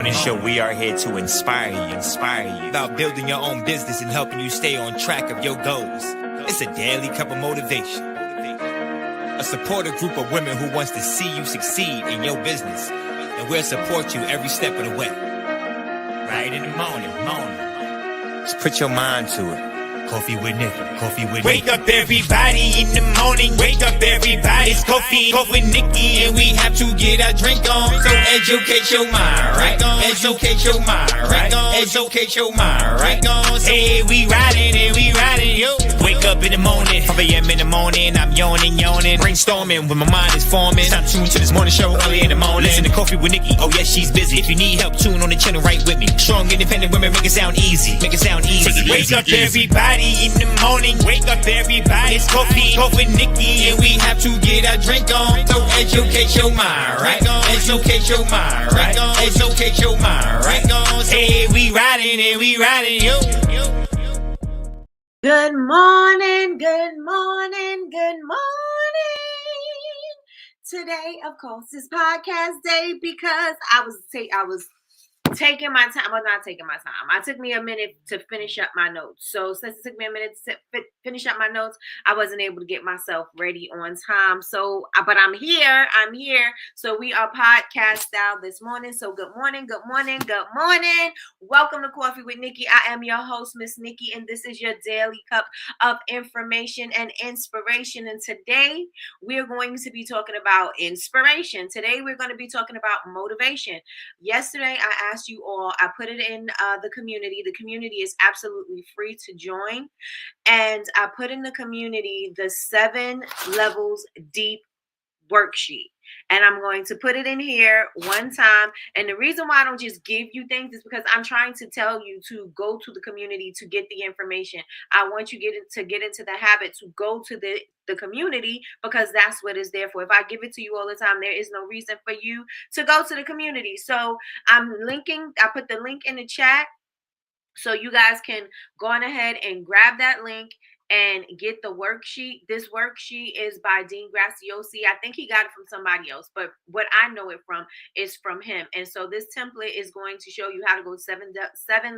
On this show, we are here to inspire you about building your own business and helping you stay on track of your goals. It's a daily cup of motivation. A supportive group of women who wants to see you succeed in your business. And we'll support you every step of the way. Right in the morning. Just put your mind to it. Coffee with Nikkie. Wake up everybody in the morning. Wake up everybody. It's coffee with Nikkie, and we have to get our drink on. So educate your mind, right? Educate your mind, right? Educate your mind, right? Hey, we riding, yo. Wake up in the morning, 5 a.m. in the morning. I'm yawning, brainstorming when my mind is forming. Time to tune to this morning show early in the morning. Listen to Coffee with Nikkie. Oh yes, she's busy. If you need help, tune on the channel right with me. Strong, independent women, make it sound easy. Wake up everybody in the morning. Wake up everybody. It's coffee with Nikkie, and we have to get our drink on. So educate your mind, right? Educate your mind, right? Educate your mind, right? Hey, we riding, yo. Good morning. Today, of course, is podcast day because I was taking my time. Well, not taking my time. I took me a minute to finish up my notes. So since it took me a minute to finish up my notes, I wasn't able to get myself ready on time. So, but I'm here. So we are podcast style this morning. So good morning. Welcome to Coffee with Nikkie. I am your host, Miss Nikkie, and this is your daily cup of information and inspiration. And today we're going to be talking about inspiration. Today we're going to be talking about motivation. Yesterday I asked you all, I put it in the community. The community is absolutely free to join. And I put in the community the 7 levels deep worksheet. And I'm going to put it in here one time. And the reason why I don't just give you things is because I'm trying to tell you to go to the community to get the information. I want you to get into the habit to go to the community, because that's what it's there for. If I give it to you all the time, there is no reason for you to go to the community. So I put the link in the chat so you guys can go on ahead and grab that link and get the worksheet. This worksheet is by Dean Graciosi. I think he got it from somebody else, but what I know it from is from him. And so this template is going to show you how to go 7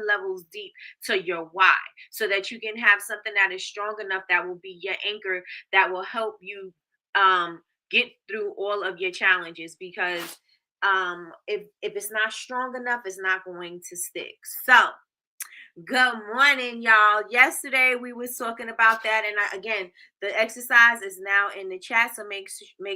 levels deep to your why, so that you can have something that is strong enough that will be your anchor, that will help you get through all of your challenges. Because if it's not strong enough, it's not going to stick. So good morning, y'all. Yesterday we was talking about that, and again, the exercise is now in the chat, so make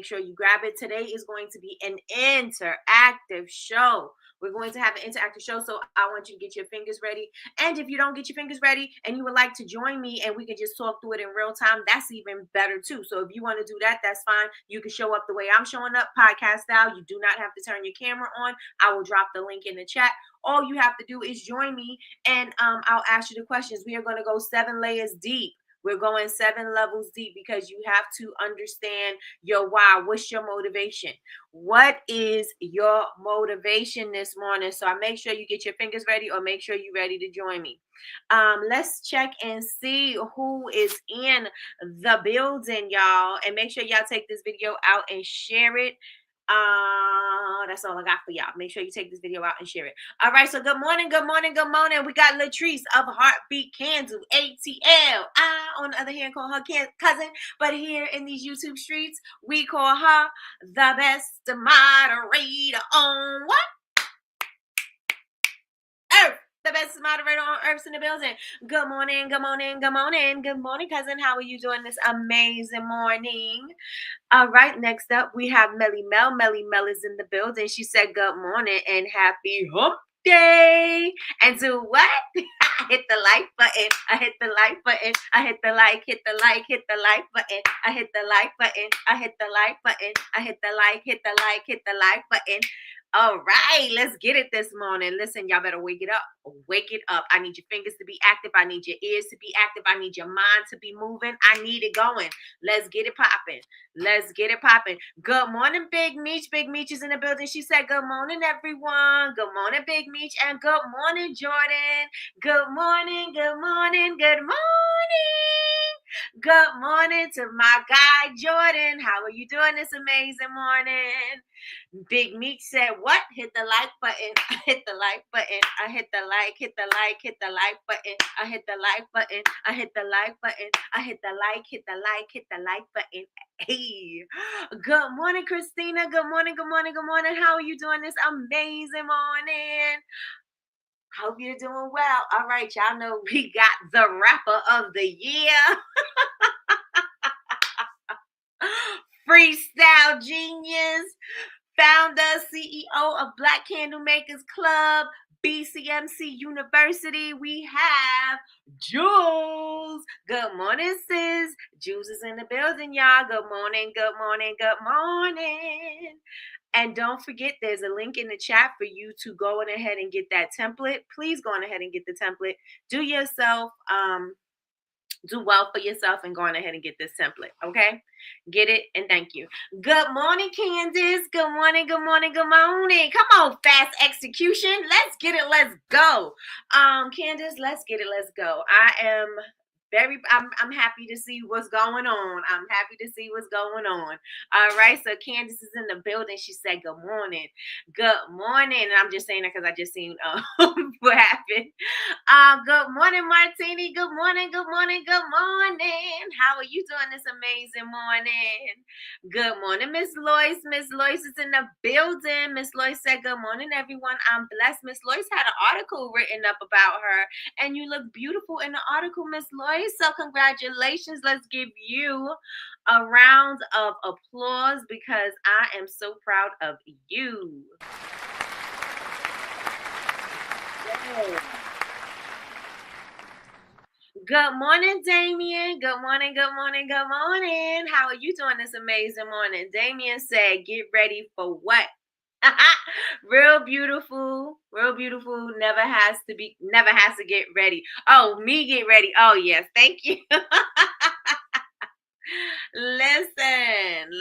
sure you grab it. Today is going to be an interactive show. We're going to have an interactive show, so I want you to get your fingers ready. And if you don't get your fingers ready and you would like to join me and we can just talk through it in real time, that's even better too. So if you want to do that, that's fine. You can show up the way I'm showing up, podcast style. You do not have to turn your camera on. I will drop the link in the chat. All you have to do is join me, and I'll ask you the questions. We are going to go 7 layers deep. We're going 7 levels deep because you have to understand your why. What's your motivation? What is your motivation this morning? So I make sure you get your fingers ready, or make sure you're ready to join me. Let's check and see who is in the building, y'all. And make sure y'all take this video out and share it. That's all I got for y'all. Make sure you take this video out and share it. All right, so good morning. We got Latrice of Heartbeat Candle, ATL. I, on the other hand, call her cousin, but here in these YouTube streets, we call her the best moderator on what? Earth. The best moderator on Earth's in the building. Good morning, cousin. How are you doing this amazing morning? All right, next up we have Melly Mel. Melly Mel is in the building. She said good morning and happy hump day. And to what? I hit the like button. I hit the like button. I hit the like button. I hit the like button. I hit the like button. All right, let's get it this morning. Listen, y'all better wake it up. Wake it up. I need your fingers to be active. I need your ears to be active. I need your mind to be moving. I need it going. Let's get it popping. Good morning, Big Meech. Big Meech is in the building. She said, good morning, everyone. Good morning, Big Meech. And good morning, Jordan. Good morning. Good morning to my guy, Jordan. How are you doing this amazing morning? Big Meat said, what? Hit the like button. I hit the like button. I hit the like, hit the like, hit the like button. I hit the like button. I hit the like button. I hit the like, hit the like, hit the like button. Hey. Good morning, Christina. Good morning, good morning, good morning. How are you doing this amazing morning? Hope you're doing well. All right, y'all know we got the rapper of the year. Freestyle genius, founder, CEO of Black Candle Makers Club, BCMC University. We have Jules. Good morning, sis. Jules is in the building, y'all. Good morning, good morning, good morning. And don't forget, there's a link in the chat for you to go on ahead and get that template. Please go on ahead and get the template. Do well for yourself and go on ahead and get this template. Okay? Get it and thank you. Good morning, Candace. Good morning, good morning, good morning. Come on, fast execution. Let's get it. Let's go. Candace, let's get it. Let's go. I'm happy to see what's going on. I'm happy to see what's going on. All right. So Candace is in the building. She said, good morning. Good morning. And I'm just saying that because I just seen what happened. Good morning, Martini. Good morning. Good morning. Good morning. How are you doing this amazing morning? Good morning, Miss Lois. Miss Lois is in the building. Miss Lois said, good morning, everyone. I'm blessed. Miss Lois had an article written up about her, and you look beautiful in the article, Miss Lois. So congratulations. Let's give you a round of applause because I am so proud of you. Yay. Good morning, Damien. Good morning, good morning, good morning. How are you doing this amazing morning? Damien said, get ready for what? Real beautiful, never has to get ready. Oh, me get ready. Oh, yes, thank you. Listen.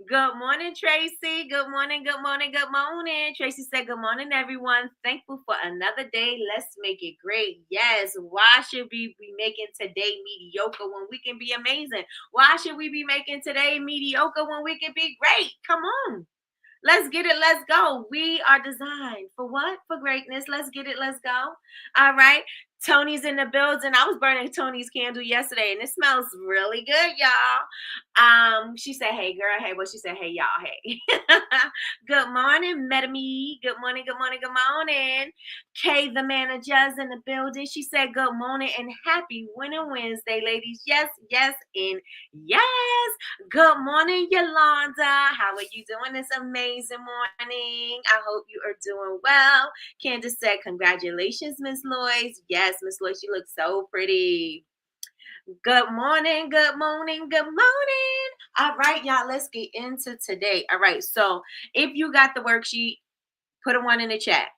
Good morning, Tracy. Good morning, good morning, good morning. Tracy said, good morning, everyone. Thankful for another day. Let's make it great. Yes. Why should we be making today mediocre when we can be amazing? Why should we be making today mediocre when we can be great? Come on. Let's get it. Let's go. We are designed for what? For greatness. Let's get it. Let's go. All right. Tony's in the building. I was burning Tony's candle yesterday and it smells really good, y'all. She said, hey, girl. Hey, well, she said, hey, y'all. Hey. Good morning, Metame. Good morning, good morning, good morning. Kay, the manager's in the building. She said, good morning and happy Winter Wednesday, ladies. Yes, yes, and yes. Good morning, Yolanda. How are you doing this amazing morning? I hope you are doing well. Candace said, congratulations, Miss Lois. Yes, Miss Lois, you look so pretty. Good morning, good morning, good morning. All right, y'all, let's get into today. All right, so if you got the worksheet, put a 1 in the chat.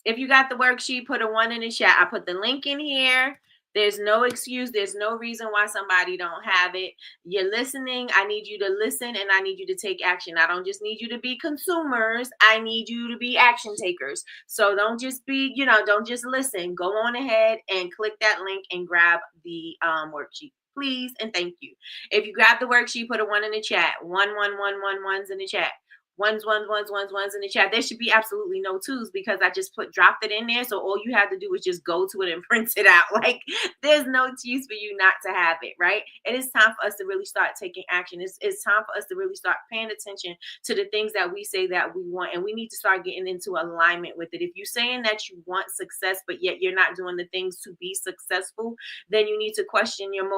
If you got the worksheet, put a 1 in the chat. I put the link in here. There's no excuse. There's no reason why somebody don't have it. You're listening. I need you to listen and I need you to take action. I don't just need you to be consumers. I need you to be action takers. So don't just be, don't just listen. Go on ahead and click that link and grab the worksheet. Please and thank you. If you grab the worksheet, put a 1 in the chat. 1's in the chat. Ones in the chat. There should be absolutely no 2s because I just dropped it in there. So all you have to do is just go to it and print it out. Like there's no excuse for you not to have it, right? It is time for us to really start taking action. It's time for us to really start paying attention to the things that we say that we want. And we need to start getting into alignment with it. If you're saying that you want success, but yet you're not doing the things to be successful, then you need to question your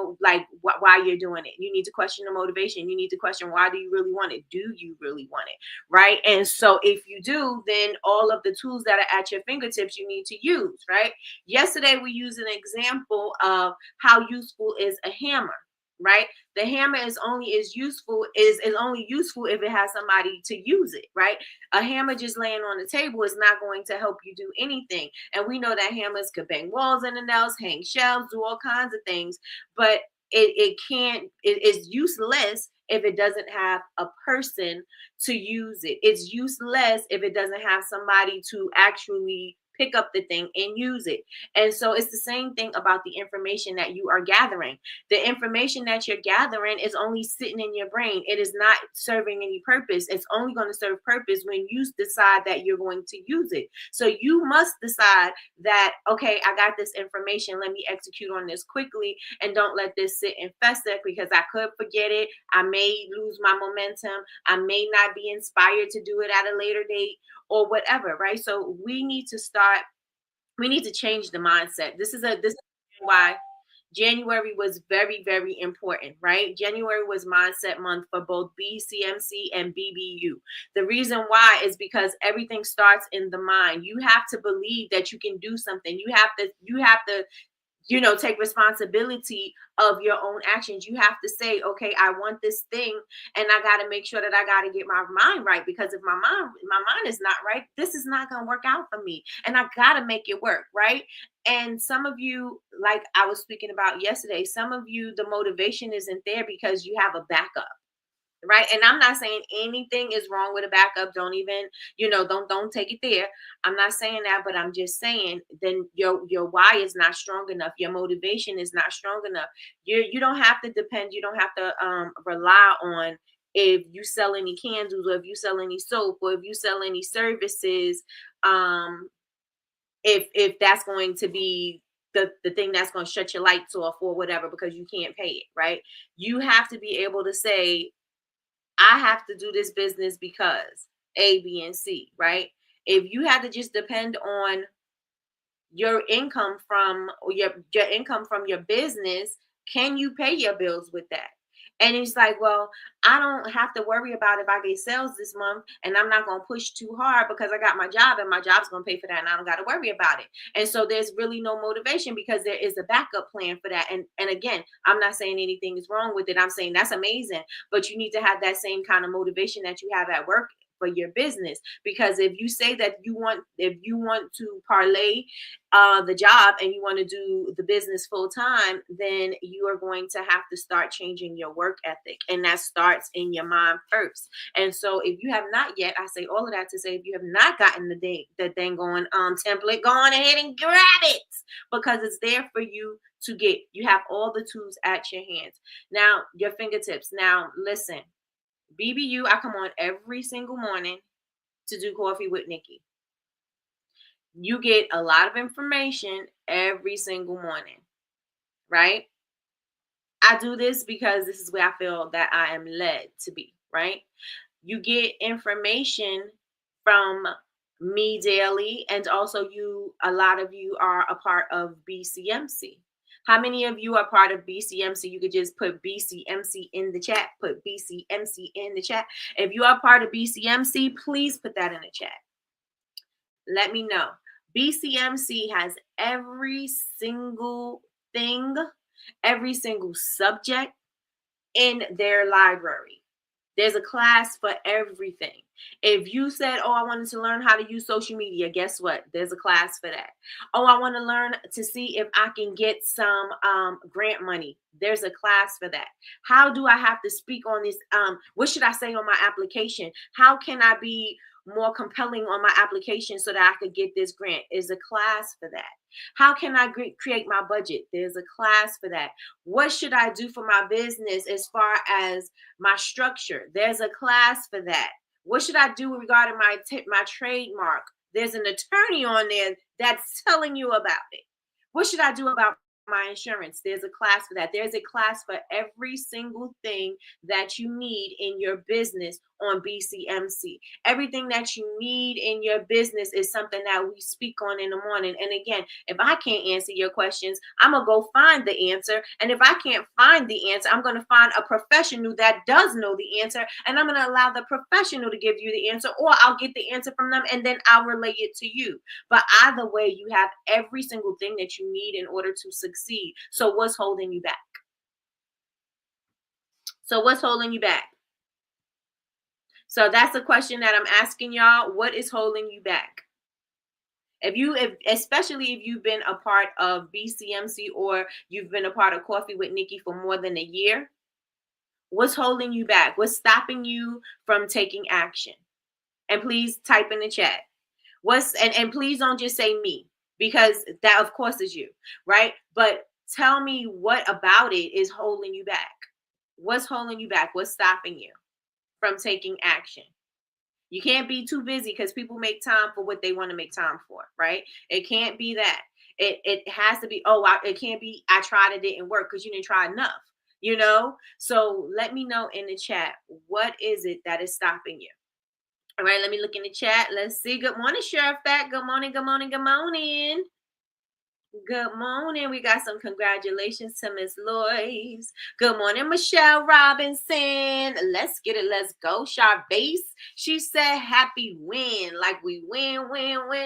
why you're doing it. You need to question the motivation. You need to question, why do you really want it? Do you really want it? Right? And so if you do, then all of the tools that are at your fingertips, you need to use, right? Yesterday, we used an example of how useful is a hammer, right? The hammer is only useful if it has somebody to use it, right? A hammer just laying on the table is not going to help you do anything. And we know that hammers could bang walls in the nails, hang shelves, do all kinds of things, but it's useless if it doesn't have a person to use it. It's useless if it doesn't have somebody to actually pick up the thing and use it. And so it's the same thing about the information that you are gathering. The information that you're gathering is only sitting in your brain. It is not serving any purpose. It's only going to serve purpose when you decide that you're going to use it. So you must decide that, okay, I got this information. Let me execute on this quickly and don't let this sit and fester, because I could forget it. I may lose my momentum. I may not be inspired to do it at a later date or whatever, right? So we need to change the mindset. This is why January was very, very important, right? January was mindset month for both BCMC and BBU. The reason why is because everything starts in the mind. You have to believe that you can do something. You have to take responsibility of your own actions. You have to say, okay, I want this thing, and I got to make sure that I got to get my mind right, because if my mind is not right, this is not going to work out for me, and I got to make it work, right? And some of you, like I was speaking about yesterday, some of you, the motivation isn't there because you have a backup. Right. And I'm not saying anything is wrong with a backup. Don't even, don't take it there. I'm not saying that, but I'm just saying then your why is not strong enough. Your motivation is not strong enough. You don't have to depend, you don't have to rely on if you sell any candles, or if you sell any soap, or if you sell any services, if that's going to be the thing that's going to shut your lights off or whatever because you can't pay it, right? You have to be able to say, I have to do this business because A, B, and C, right? If you had to just depend on your income from your income from your business, can you pay your bills with that? And it's like, well, I don't have to worry about if I get sales this month, and I'm not going to push too hard because I got my job and my job's going to pay for that, and I don't got to worry about it. And so there's really no motivation because there is a backup plan for that. And again, I'm not saying anything is wrong with it. I'm saying that's amazing, but you need to have that same kind of motivation that you have at work for your business. Because if you say that if you want to parlay the job and you want to do the business full time, then you are going to have to start changing your work ethic, and that starts in your mind first. And so if you have not yet, I say all of that to say, if you have not gotten the thing going template, go on ahead and grab it, because it's there for you to get. You have all the tools at your hands now, your fingertips. Now listen, BBU, I come on every single morning to do coffee with Nikki. You get a lot of information every single morning, right? I do this because this is where I feel that I am led to be, right? You get information from me daily, and also a lot of you are a part of BCMC. How many of you are part of BCMC? You could just put BCMC in the chat. Put BCMC in the chat. If you are part of BCMC, please put that in the chat. Let me know. BCMC has every single thing, every single subject in their library. There's a class for everything. If you said, oh, I wanted to learn how to use social media, guess what? There's a class for that. Oh, I want to learn to see if I can get some grant money. There's a class for that. How do I have to speak on this? What should I say on my application? How can I be more compelling on my application so that I could get this grant? Is a class for that. How can I create my budget? There's a class for that. What should I do for my business as far as my structure? There's a class for that. What should I do regarding my trademark? There's an attorney on there that's telling you about it. What should I do about my insurance? There's a class for that. There's a class for every single thing that you need in your business on BCMC. Everything that you need in your business is something that we speak on in the morning. And again, if I can't answer your questions, I'm going to go find the answer. And if I can't find the answer, I'm going to find a professional that does know the answer. And I'm going to allow the professional to give you the answer, or I'll get the answer from them and then I'll relay it to you. But either way, you have every single thing that you need in order to succeed. So what's holding you back? So that's the question that I'm asking y'all. What is holding you back? Especially if you've been a part of BCMC or you've been a part of Coffee with Nikki for more than a year, what's holding you back? What's stopping you from taking action? And please type in the chat. And please don't just say me, because that of course is you, right? But tell me what about it is holding you back. What's holding you back? What's stopping you from taking action? You can't be too busy, because people make time for what they want to make time for, right? It can't be that. It has to be, it can't be I tried, it didn't work, because you didn't try enough, you know? So let me know in the chat, what is it that is stopping you? All right, let me look in the chat. Let's see. Good morning, Sheriff Fat. Good morning, good morning, good morning. Good morning. We got some congratulations to Miss Lois. Good morning, Michelle Robinson. Let's get it. Let's go. Charvase. She said happy win. Like we win,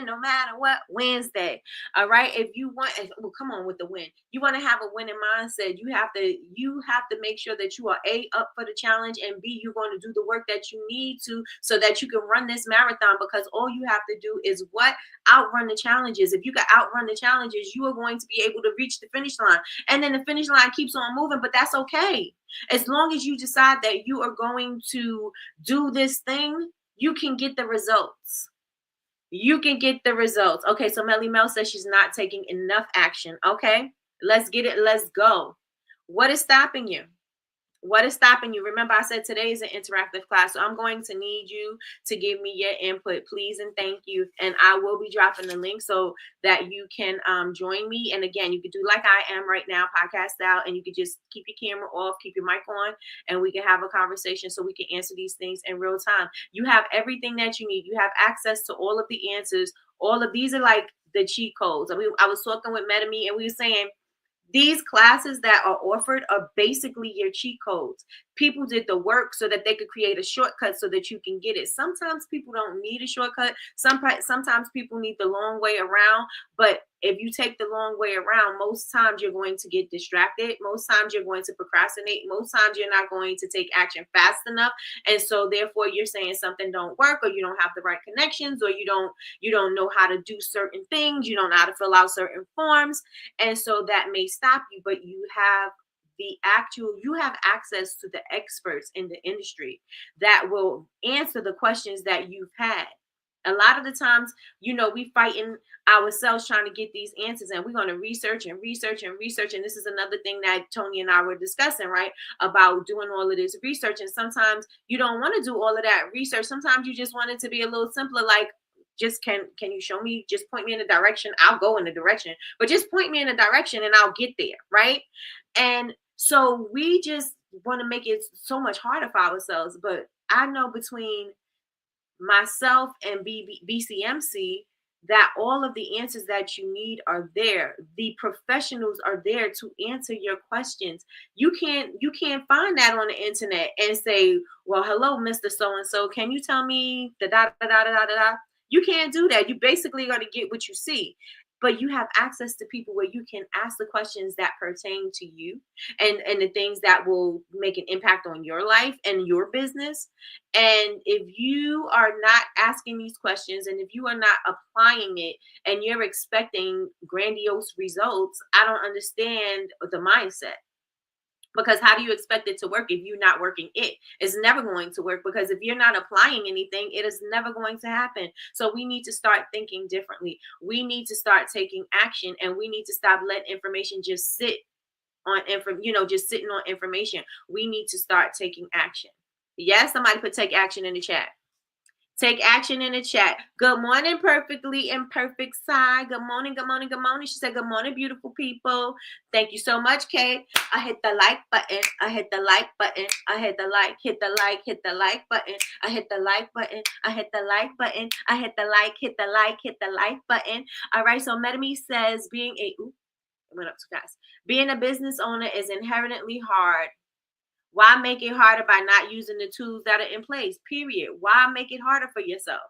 no matter what. Wednesday. All right. If you want, well, come on with the win. You want to have a winning mindset. You have to make sure that you are A, up for the challenge, and B, you're going to do the work that you need to, so that you can run this marathon, because all you have to do is what? Outrun the challenges. If you can outrun the challenges, you are going to be able to reach the finish line. And then the finish line keeps on moving, but that's okay. As long as you decide that you are going to do this thing, you can get the results. You can get the results. Okay, so Melly Mel says she's not taking enough action. Okay, let's get it. Let's go. What is stopping you? What is stopping you? Remember, I said today is an interactive class, so I'm going to need you to give me your input, please and thank you. And I will be dropping the link so that you can join me. And again, you can do like I am right now, podcast style, and you can just keep your camera off, keep your mic on, and we can have a conversation so we can answer these things in real time. You have everything that you need. You have access to all of the answers. All of these are like the cheat codes. I was talking with MetaMe, and we were saying, these classes that are offered are basically your cheat codes. People did the work so that they could create a shortcut so that you can get it. Sometimes people don't need a shortcut. Sometimes people need the long way around. But if you take the long way around, most times you're going to get distracted. Most times you're going to procrastinate. Most times you're not going to take action fast enough. And so therefore you're saying something don't work, or you don't have the right connections, or you don't know how to do certain things. You don't know how to fill out certain forms. And so that may stop you, but you have access to the experts in the industry that will answer the questions that you've had. A lot of the times, we fighting ourselves trying to get these answers, and we're going to research and research and research. And this is another thing that Tony and I were discussing, right? About doing all of this research. And sometimes you don't want to do all of that research. Sometimes you just want it to be a little simpler, like, just can you show me, just point me in a direction, I'll go in the direction, but just point me in a direction and I'll get there, right? And so we just want to make it so much harder for ourselves. But I know between myself and BCMC that all of the answers that you need are there. The professionals are there to answer your questions. You can't find that on the internet and say, well, hello, Mr. So-and-so, can you tell me the da da da da da da? You can't do that. You basically got to get what you see. But you have access to people where you can ask the questions that pertain to you, and the things that will make an impact on your life and your business. And if you are not asking these questions, and if you are not applying it, and you're expecting grandiose results, I don't understand the mindset. Because how do you expect it to work if you're not working it? It's never going to work, because if you're not applying anything, it is never going to happen. So we need to start thinking differently. We need to start taking action, and we need to stop letting information just sit on just sitting on information. We need to start taking action. Yes, somebody put take action in the chat. Take action in the chat. Good morning, perfectly imperfect side. Good morning, good morning, good morning. She said, good morning, beautiful people. Thank you so much, Kate. I hit the like button. I hit the like button. I hit the like, hit the like, hit the like button. I hit the like button. I hit the like button. I hit the like, hit the like, hit the like button. All right, so MetaMe says it went up too fast. Being a business owner is inherently hard. Why make it harder by not using the tools that are in place? Period. Why make it harder for yourself?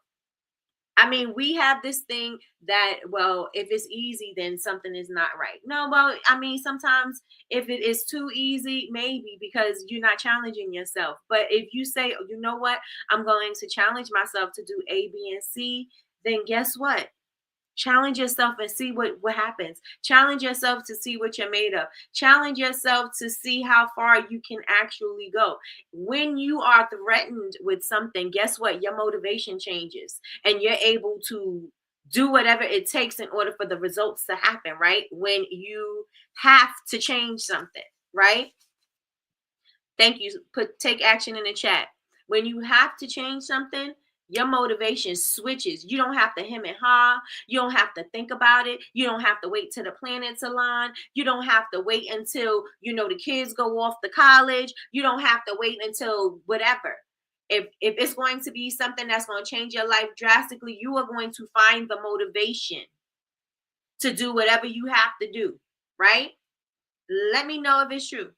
I mean, we have this thing that, well, if it's easy, then something is not right. No, well, I mean, sometimes if it is too easy, maybe because you're not challenging yourself. But if you say, you know what, I'm going to challenge myself to do A, B, and C, then guess what? Challenge yourself and see what happens. Challenge yourself to see what you're made of. Challenge yourself to see how far you can actually go. When you are threatened with something, guess what? Your motivation changes, and you're able to do whatever it takes in order for the results to happen, right? When you have to change something, right? Thank you. Take action in the chat. When you have to change something, your motivation switches. You don't have to hem and haw. You don't have to think about it. You don't have to wait till the planets align. You don't have to wait until, the kids go off to college. You don't have to wait until whatever. If it's going to be something that's going to change your life drastically, you are going to find the motivation to do whatever you have to do, right? Let me know if it's true.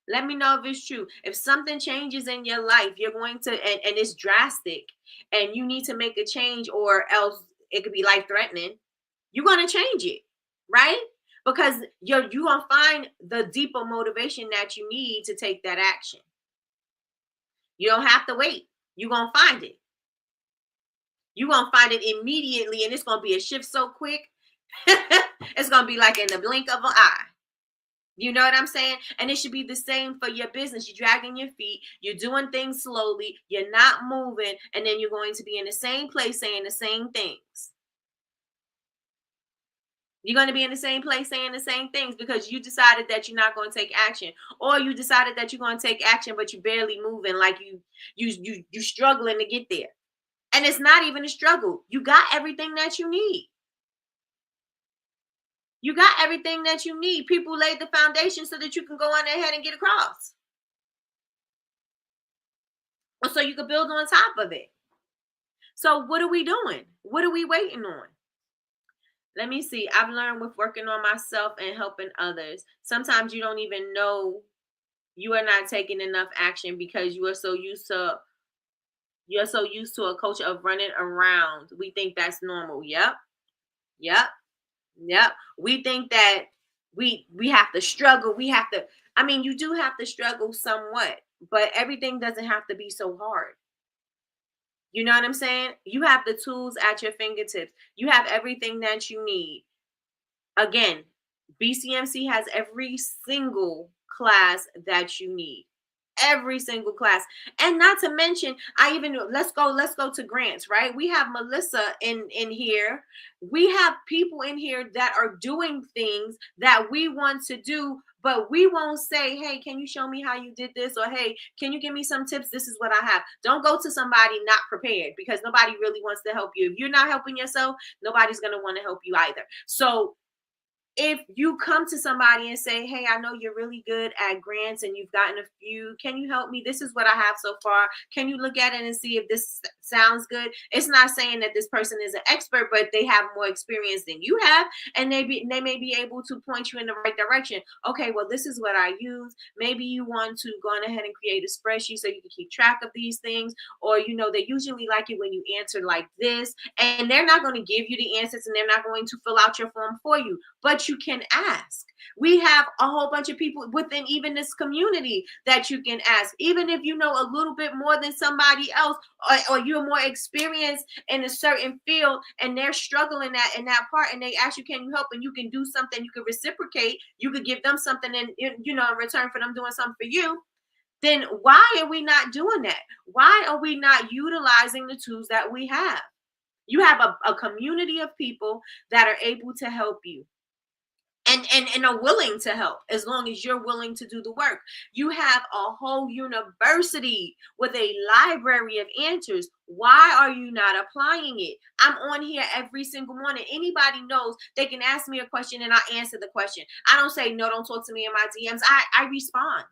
Let me know if it's true. If something changes in your life, you're going to, and it's drastic, and you need to make a change, or else it could be life threatening. You're going to change it, right? Because you're going to find the deeper motivation that you need to take that action. You don't have to wait. You're going to find it. You're going to find it immediately, and it's going to be a shift so quick. It's going to be like in the blink of an eye. You know what I'm saying? And it should be the same for your business. You're dragging your feet. You're doing things slowly. You're not moving. And then you're going to be in the same place saying the same things. You're going to be in the same place saying the same things because you decided that you're not going to take action. Or you decided that you're going to take action, but you're barely moving, like you struggling to get there. And it's not even a struggle. You got everything that you need. You got everything that you need. People laid the foundation so that you can go on ahead and get across. So you can build on top of it. So what are we doing? What are we waiting on? Let me see. I've learned with working on myself and helping others. Sometimes you don't even know you are not taking enough action because you're so used to a culture of running around. We think that's normal. Yep. We think that we have to struggle. You do have to struggle somewhat, but everything doesn't have to be so hard. You know what I'm saying? You have the tools at your fingertips. You have everything that you need. Again, BCMC has every single class that you need. Every single class. And not to mention, let's go to grants, right? We have Melissa in here. We have people in here that are doing things that we want to do, but we won't say, hey, can you show me how you did this? Or hey, can you give me some tips? This is what I have. Don't go to somebody not prepared, because nobody really wants to help you. If you're not helping yourself, nobody's going to want to help you either. So if you come to somebody and say, hey, I know you're really good at grants and you've gotten a few, can you help me? This is what I have so far. Can you look at it and see if this sounds good? It's not saying that this person is an expert, but they have more experience than you have. And they may be able to point you in the right direction. Okay, well, this is what I use. Maybe you want to go on ahead and create a spreadsheet so you can keep track of these things. Or, they usually like it when you answer like this. And they're not going to give you the answers, and they're not going to fill out your form for you. But you can ask. We have a whole bunch of people within even this community that you can ask. Even if you know a little bit more than somebody else, or you're more experienced in a certain field and they're struggling in that part, and they ask you, can you help? And you can do something, you can reciprocate, you could give them something in return for them doing something for you. Then why are we not doing that? Why are we not utilizing the tools that we have? You have a community of people that are able to help you. And are willing to help, as long as you're willing to do the work. You have a whole university with a library of answers. Why are you not applying it? I'm on here every single morning. Anybody knows they can ask me a question and I answer the question. I don't say, no, don't talk to me in my DMs. I respond.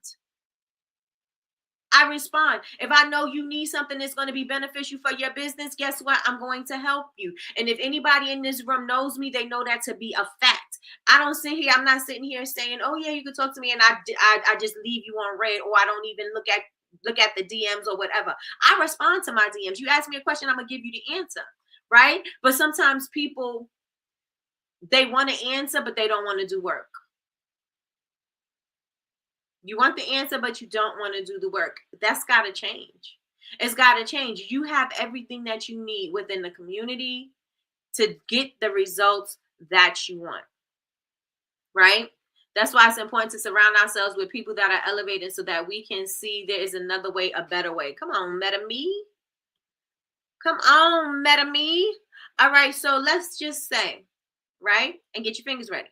I respond. If I know you need something that's going to be beneficial for your business, guess what? I'm going to help you. And if anybody in this room knows me, they know that to be a fact. I'm not sitting here saying, oh yeah, you can talk to me, and I just leave you on red, or I don't even look at the DMs or whatever. I respond to my DMs. You ask me a question, I'm going to give you the answer, right? But sometimes people, they want to answer, but they don't want to do work. You want the answer, but you don't want to do the work. That's got to change. It's got to change. You have everything that you need within the community to get the results that you want, right? That's why it's important to surround ourselves with people that are elevated so that we can see there is another way, a better way. Come on, Meta Me. Come on, Meta Me. All right, so let's just say, right? And get your fingers ready.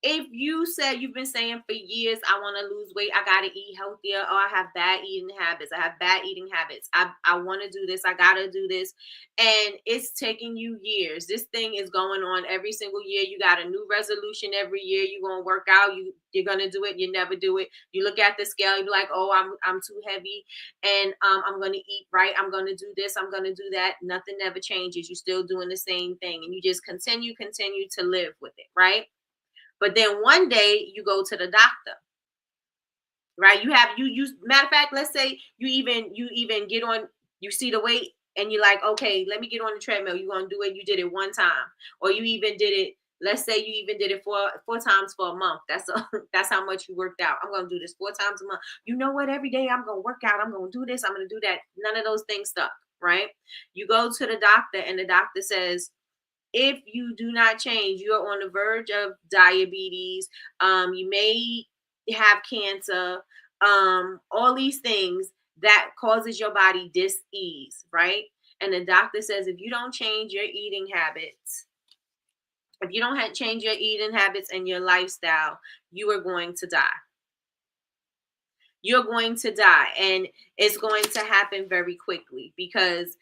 If you said you've been saying for years, I want to lose weight, I gotta eat healthier, or I have bad eating habits, I want to do this, I gotta do this, and it's taking you years. This thing is going on every single year. You got a new resolution every year. You're gonna work out, you're gonna do it, you never do it. You look at the scale, you're like, oh, I'm too heavy, and I'm gonna eat right, I'm gonna do this, I'm gonna do that. Nothing never changes. You're still doing the same thing, and you just continue to live with it, right? But then one day you go to the doctor, right? Matter of fact, let's say you even get on, you see the weight and you're like, okay, let me get on the treadmill. You're gonna do it. You did it one time, or you even did it. Let's say you even did it four times for a month. That's how much you worked out. I'm gonna do this 4 times a month. You know what? Every day I'm gonna work out. I'm gonna do this. I'm gonna do that. None of those things stuck, right? You go to the doctor and the doctor says, if you do not change, you're on the verge of diabetes. You may have cancer. All these things that causes your body dis-ease, right? And the doctor says, if you don't change your eating habits, if you don't change your eating habits and your lifestyle, you are going to die. You're going to die, and it's going to happen very quickly because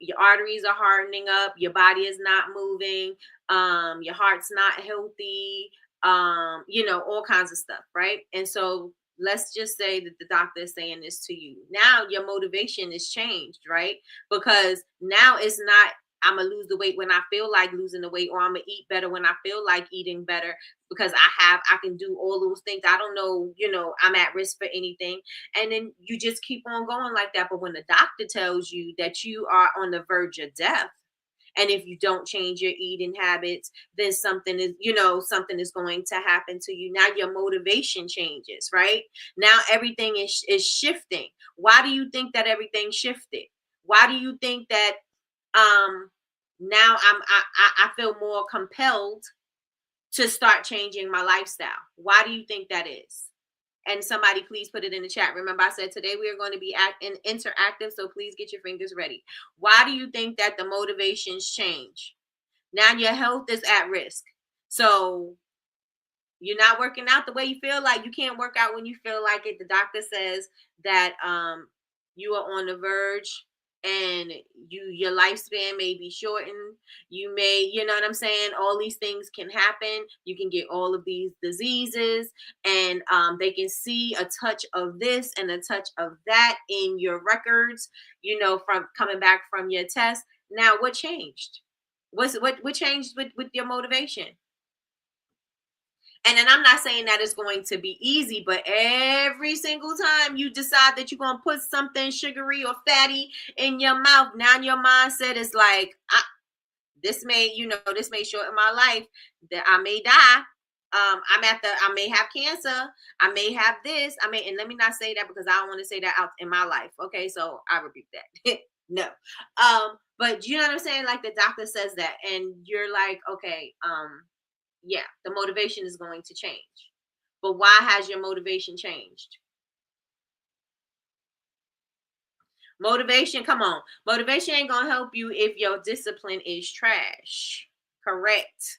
your arteries are hardening up, your body is not moving, your heart's not healthy, all kinds of stuff, right? And so let's just say that the doctor is saying this to you. Now your motivation is changed, right? Because now it's not, I'm gonna lose the weight when I feel like losing the weight, or I'm gonna eat better when I feel like eating better, because I can do all those things. I don't know, I'm at risk for anything. And then you just keep on going like that. But when the doctor tells you that you are on the verge of death, and if you don't change your eating habits, then something is going to happen to you. Now your motivation changes, right? Now everything is shifting. Why do you think that everything shifted? Why do you think that now I feel more compelled to start changing my lifestyle? Why do you think that is? And somebody please put it in the chat. Remember, I said today we are going to be interactive, so please get your fingers ready. Why do you think that the motivations change? Now your health is at risk. So you're not working out the way you feel like. You can't work out when you feel like it. The doctor says that you are on the verge, and your lifespan may be shortened. You may, you know what I'm saying? All these things can happen. You can get all of these diseases, and they can see a touch of this and a touch of that in your records, from coming back from your test. Now, what changed? What changed with your motivation? And then I'm not saying that it's going to be easy, but every single time you decide that you're going to put something sugary or fatty in your mouth, now your mindset is like, this may shorten my life, that I may die. I may have cancer. I may have this. And let me not say that, because I don't want to say that out in my life. Okay. So I rebuke that. No. But you know what I'm saying? Like the doctor says that, and you're like, okay, yeah, the motivation is going to change. But why has your motivation changed? Motivation, come on. Motivation ain't going to help you if your discipline is trash. Correct.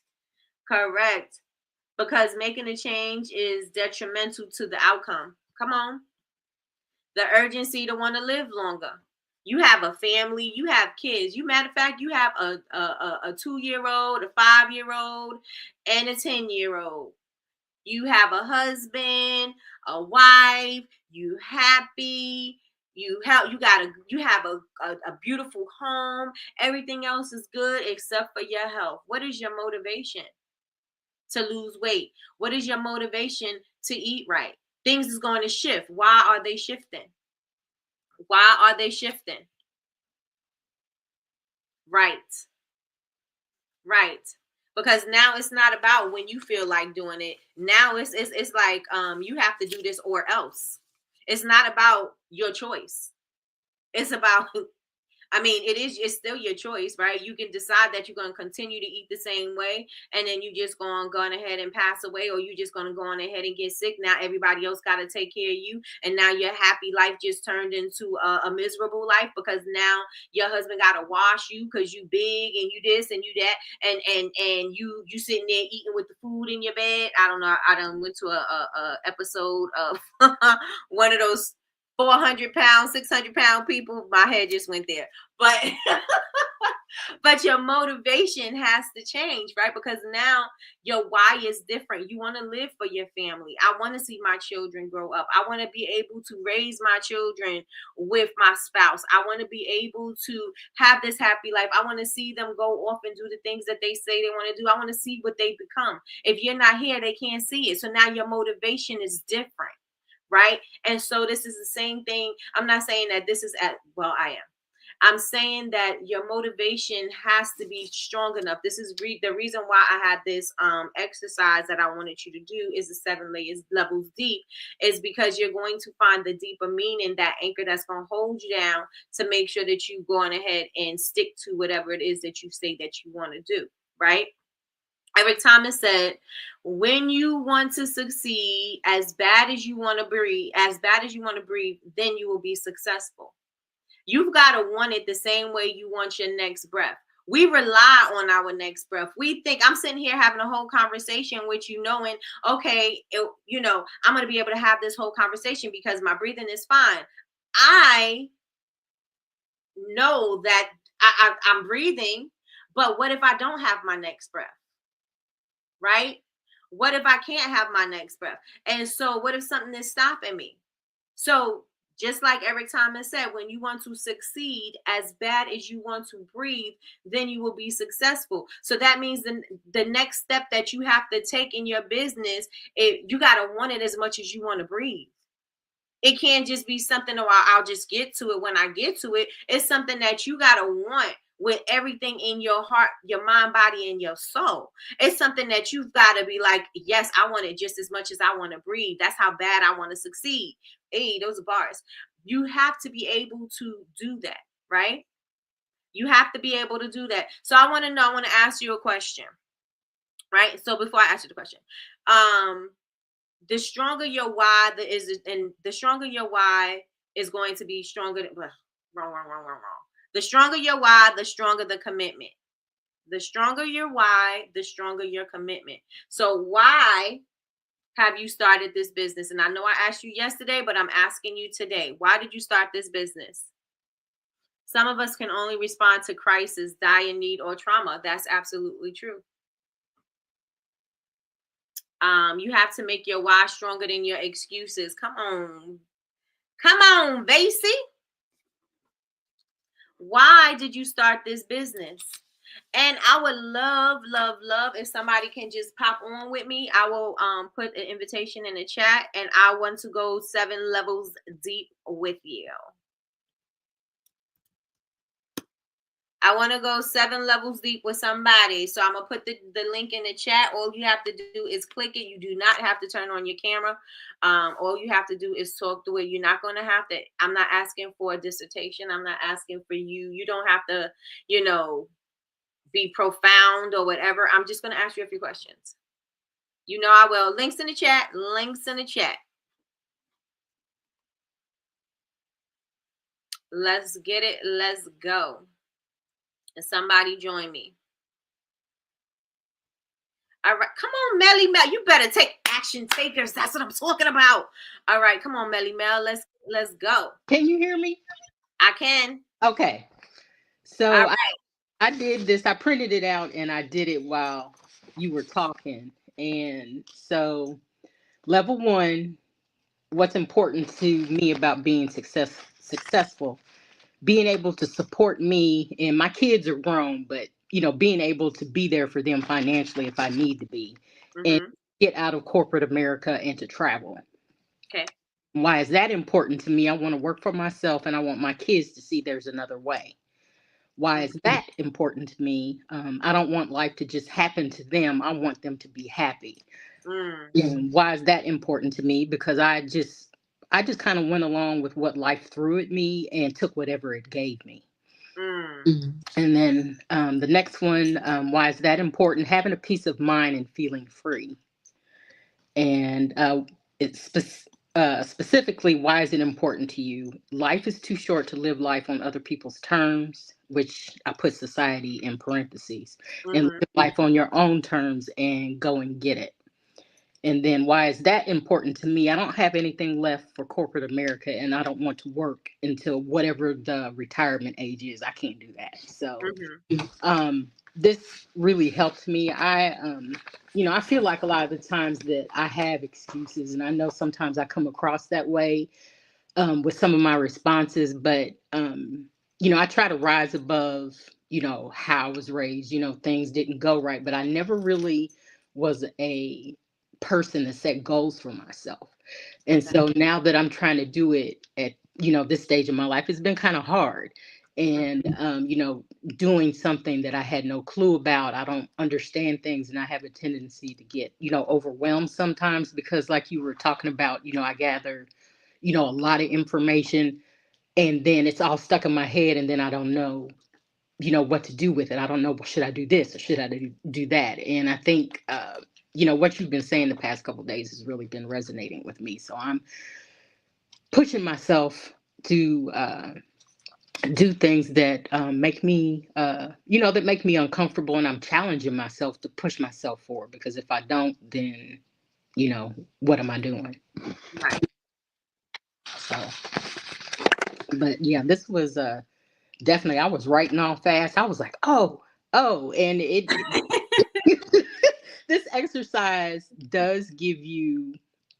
Because making a change is detrimental to the outcome. Come on. The urgency to want to live longer. You have a family, you have kids. Matter of fact, you have a 2-year-old, a 5-year-old, and a 10-year-old. You have a husband, a wife, you happy, you have a beautiful home. Everything else is good except for your health. What is your motivation to lose weight? What is your motivation to eat right? Things is going to shift. Why are they shifting? Right. Because now it's not about when you feel like doing it. Now it's like you have to do this or else. It's not about your choice. It's about I mean, it's still your choice, right? You can decide that you're going to continue to eat the same way, and then you just going ahead and pass away, or you just going to go on ahead and get sick. Now everybody else got to take care of you, and now your happy life just turned into a miserable life, because now your husband got to wash you because you big and you this and you that, and you sitting there eating with the food in your bed. I don't know. I done went to a episode of one of those 400-pound, 600-pound people. My head just went there. But but your motivation has to change, right? Because now your why is different. You want to live for your family. I want to see my children grow up. I want to be able to raise my children with my spouse. I want to be able to have this happy life. I want to see them go off and do the things that they say they want to do. I want to see what they become. If you're not here, they can't see it. So now your motivation is different, right? And so this is the same thing. I'm not saying that this is I am. I'm saying that your motivation has to be strong enough. This is the reason why I had this exercise that I wanted you to do, is the 7 levels deep, is because you're going to find the deeper meaning, that anchor that's going to hold you down, to make sure that you go on ahead and stick to whatever it is that you say that you want to do, right? Eric Thomas said, when you want to succeed as bad as you want to breathe, then you will be successful. You've got to want it the same way you want your next breath. We rely on our next breath. We think, I'm sitting here having a whole conversation with you, knowing, okay, I'm going to be able to have this whole conversation because my breathing is fine. I know that I'm breathing, but what if I don't have my next breath? Right? What if I can't have my next breath? And so what if something is stopping me? So just like Eric Thomas said, when you want to succeed as bad as you want to breathe, then you will be successful. So that means the next step that you have to take in your business, you got to want it as much as you want to breathe. It can't just be something, I'll just get to it when I get to it. It's something that you got to want with everything in your heart, your mind, body, and your soul. It's something that you've got to be like, yes, I want it just as much as I want to breathe. That's how bad I want to succeed. Hey, those are bars. You have to be able to do that, right? You have to be able to do that. So I want to ask you a question, right? So before I ask you the question, the stronger your why the stronger your why is going to be stronger. Wrong. The stronger your why, the stronger the commitment. The stronger your why, the stronger your commitment. So why have you started this business? And I know I asked you yesterday, but I'm asking you today. Why did you start this business? Some of us can only respond to crisis, dire need, or trauma. That's absolutely true. You have to make your why stronger than your excuses. Come on, Basie. Why did you start this business? And I would love if somebody can just pop on with me. I will put an invitation in the chat, and I want to go 7 levels deep with you. I want to go 7 levels deep with somebody. So I'm going to put the link in the chat. All you have to do is click it. You do not have to turn on your camera. All you have to do is talk through it. You're not going to have to. I'm not asking for a dissertation. I'm not asking for you. You don't have to, be profound or whatever. I'm just going to ask you a few questions. I will. Links in the chat. Let's get it. Let's go. And somebody join me. All right. Come on, Melly Mel. You better take action takers. That's what I'm talking about. All right. Come on, Melly Mel. Let's go. Can you hear me? I can. Okay. So all right. I did this. I printed it out and I did it while you were talking. And so level 1, what's important to me about being successful, being able to support me, and my kids are grown, but being able to be there for them financially if I need to be, and get out of corporate America and to travel. Okay. Why is that important to me? I want to work for myself and I want my kids to see there's another way. Why is that important to me? I don't want life to just happen to them. I want them to be happy. And why is that important to me? Because I just kind of went along with what life threw at me and took whatever it gave me. And then the next one, why is that important? Having a peace of mind and feeling free. And specifically, why is it important to you? Life is too short to live life on other people's terms, which I put society in parentheses, and live life on your own terms and go and get it. And then why is that important to me? I don't have anything left for corporate America, and I don't want to work until whatever the retirement age is. I can't do that. So this really helped me. I feel like a lot of the times that I have excuses, and I know sometimes I come across that way with some of my responses, but I try to rise above, how I was raised. Things didn't go right, but I never really was a person to set goals for myself. And so now that I'm trying to do it at, this stage of my life, it's been kind of hard. And, doing something that I had no clue about, I don't understand things, and I have a tendency to get, overwhelmed sometimes because, like you were talking about, I gather, a lot of information, and then it's all stuck in my head, and then I don't know, what to do with it. I don't know, should I do this or should I do that? And I think, what you've been saying the past couple of days has really been resonating with me. So I'm pushing myself to do things that make me, that make me uncomfortable, and I'm challenging myself to push myself forward, because if I don't, then, what am I doing? Right. So, but yeah, this was definitely, I was writing all fast. I was like, oh, and this exercise does give you,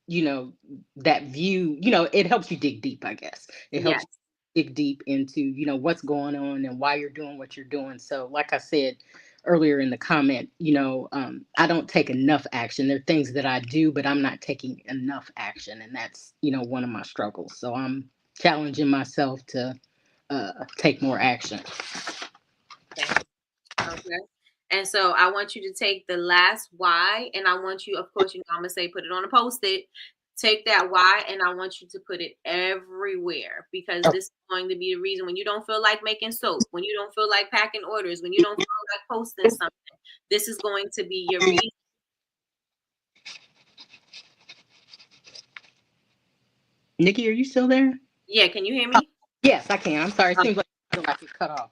that view, it helps you dig deep, I guess. It helps Yes. you dig deep into, what's going on and why you're doing what you're doing. So like I said earlier in the comment, I don't take enough action. There are things that I do, but I'm not taking enough action. And that's, one of my struggles. So I'm challenging myself to take more action. Okay. And so I want you to take the last why, and I want you, of course, I'm gonna say put it on a post-it. Take that why, and I want you to put it everywhere, because this is going to be the reason when you don't feel like making soap, when you don't feel like packing orders, when you don't feel like posting something. This is going to be your reason. Nikki, are you still there? Yeah, can you hear me? Yes, I can. I'm sorry. It seems like it's cut off.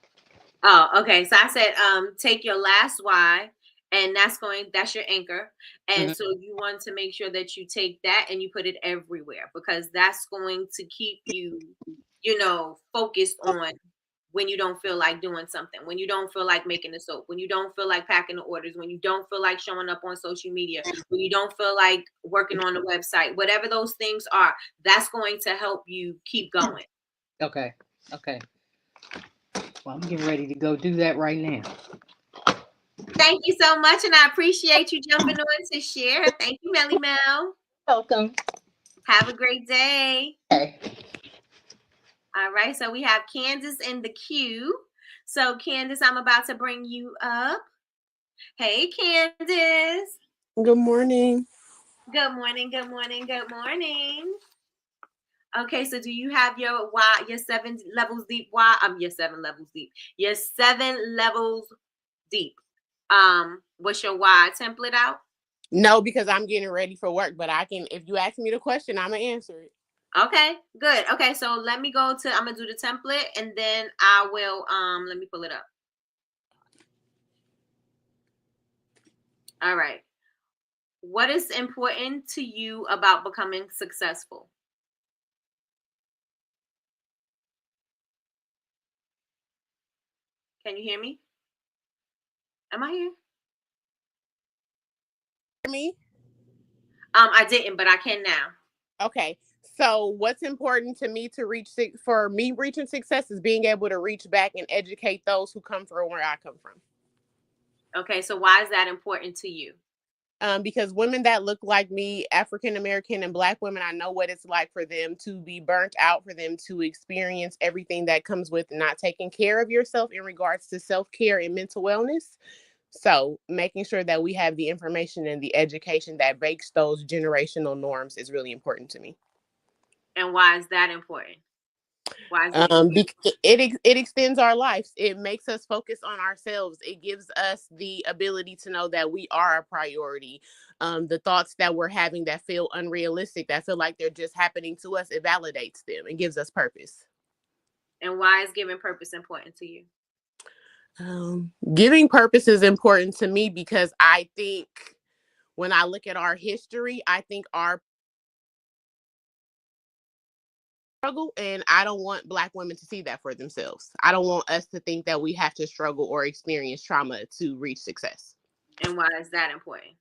Oh, okay. So I said, take your last why, and that's your anchor. And so you want to make sure that you take that and you put it everywhere, because that's going to keep you, focused on when you don't feel like doing something, when you don't feel like making the soap, when you don't feel like packing the orders, when you don't feel like showing up on social media, when you don't feel like working on the website, whatever those things are, that's going to help you keep going. Okay. Well, I'm getting ready to go do that right now. Thank you so much, and I appreciate you jumping on to share. Thank you, Melly Mel. Welcome. Have a great day. Okay. All right, so we have Candace in the queue. So, Candace, I'm about to bring you up. Hey, Candace. Good morning. Good morning, good morning, good morning. Okay, so do you have your why, your 7 levels deep why? Your 7 levels deep. Your 7 levels deep. What's your why template out? No, because I'm getting ready for work, but if you ask me the question, I'm going to answer it. Okay, good. Okay, so I'm going to do the template, and then I will, let me pull it up. All right. What is important to you about becoming successful? Can you hear me? Am I here? Me? I didn't, but I can now. Okay. So what's important to me for me reaching success is being able to reach back and educate those who come from where I come from. Okay. So why is that important to you? Because women that look like me, African American and Black women, I know what it's like for them to be burnt out, for them to experience everything that comes with not taking care of yourself in regards to self-care and mental wellness. So making sure that we have the information and the education that breaks those generational norms is really important to me. And why is that important? Why is it important? It extends our lives. It makes us focus on ourselves. It gives us the ability to know that we are a priority. The thoughts that we're having that feel unrealistic, that feel like they're just happening to us, it validates them and gives us purpose. And why is giving purpose important to you? Giving purpose is important to me because I think when I look at our history, I think our struggle, and I don't want Black women to see that for themselves. I don't want us to think that we have to struggle or experience trauma to reach success. And why is that important?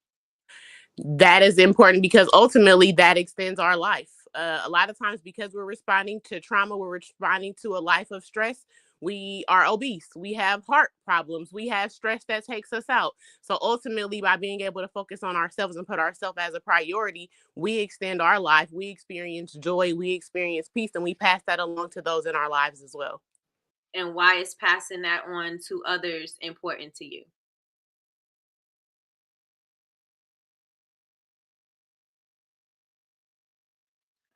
That is important because ultimately that extends our life. A lot of times, because we're responding to trauma, we're responding to a life of stress. We are obese. We have heart problems. We have stress that takes us out. So ultimately, by being able to focus on ourselves and put ourselves as a priority, we extend our life. We experience joy. We experience peace, and we pass that along to those in our lives as well. And why is passing that on to others important to you?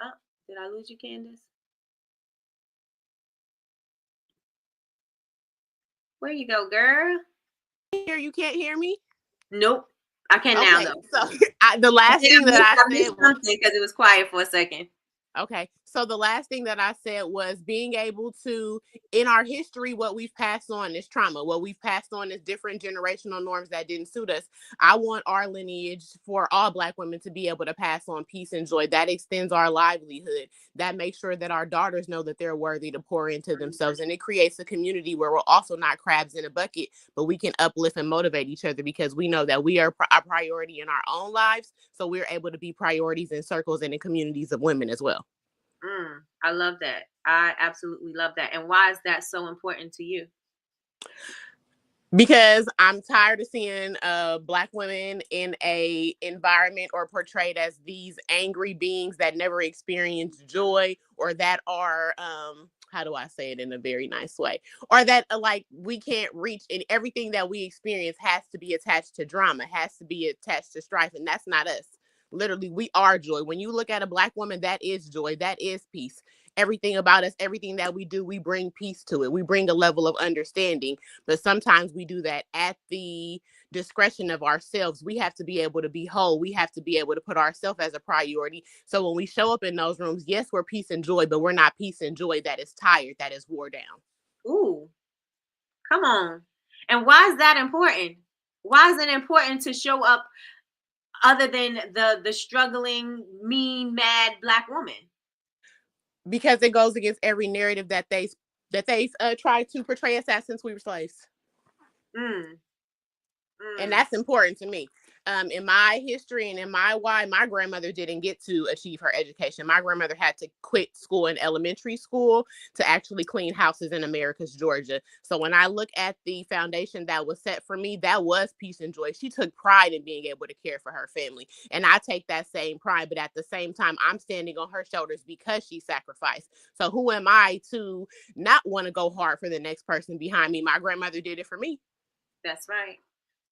Oh, did I lose you, Candace? Where you go, girl? Here, you can't hear me? Nope. I can now, Okay, though. so the last thing that I missed said was, something because it was quiet for a second. okay. So the last thing that I said was being able to, in our history, what we've passed on is trauma. What we've passed on is different generational norms that didn't suit us. I want our lineage for all Black women to be able to pass on peace and joy. That extends our livelihood. That makes sure that our daughters know that they're worthy to pour into themselves. And it creates a community where we're also not crabs in a bucket, but we can uplift and motivate each other because we know that we are a priority in our own lives. So we're able to be priorities in circles and in communities of women as well. I love that. I absolutely love that. And why is that so important to you? Because I'm tired of seeing Black women in a environment or portrayed as these angry beings that never experience joy, or that are how do I say it in a very nice way, or that like we can't reach, and everything that we experience has to be attached to drama, has to be attached to strife, and that's not us. Literally, we are joy. When you look at a Black woman, that is joy, that is peace. Everything about us, everything that we do, we bring peace to it. We bring a level of understanding, but sometimes we do that at the discretion of ourselves. We have to be able to be whole. We have to be able to put ourselves as a priority. So when we show up in those rooms, yes, we're peace and joy, but we're not peace and joy that is tired, that is wore down. Ooh, come on. And why is that important? Why is it important to show up other than the struggling, mean, mad Black woman? Because it goes against every narrative that they try to portray us as since we were slaves. Mm. And that's important to me. In my history and in my why, my grandmother didn't get to achieve her education. My grandmother had to quit school in elementary school to actually clean houses in Americus, Georgia. So when I look at the foundation that was set for me, that was peace and joy. She took pride in being able to care for her family. And I take that same pride, but at the same time, I'm standing on her shoulders because she sacrificed. So who am I to not want to go hard for the next person behind me? My grandmother did it for me. That's right.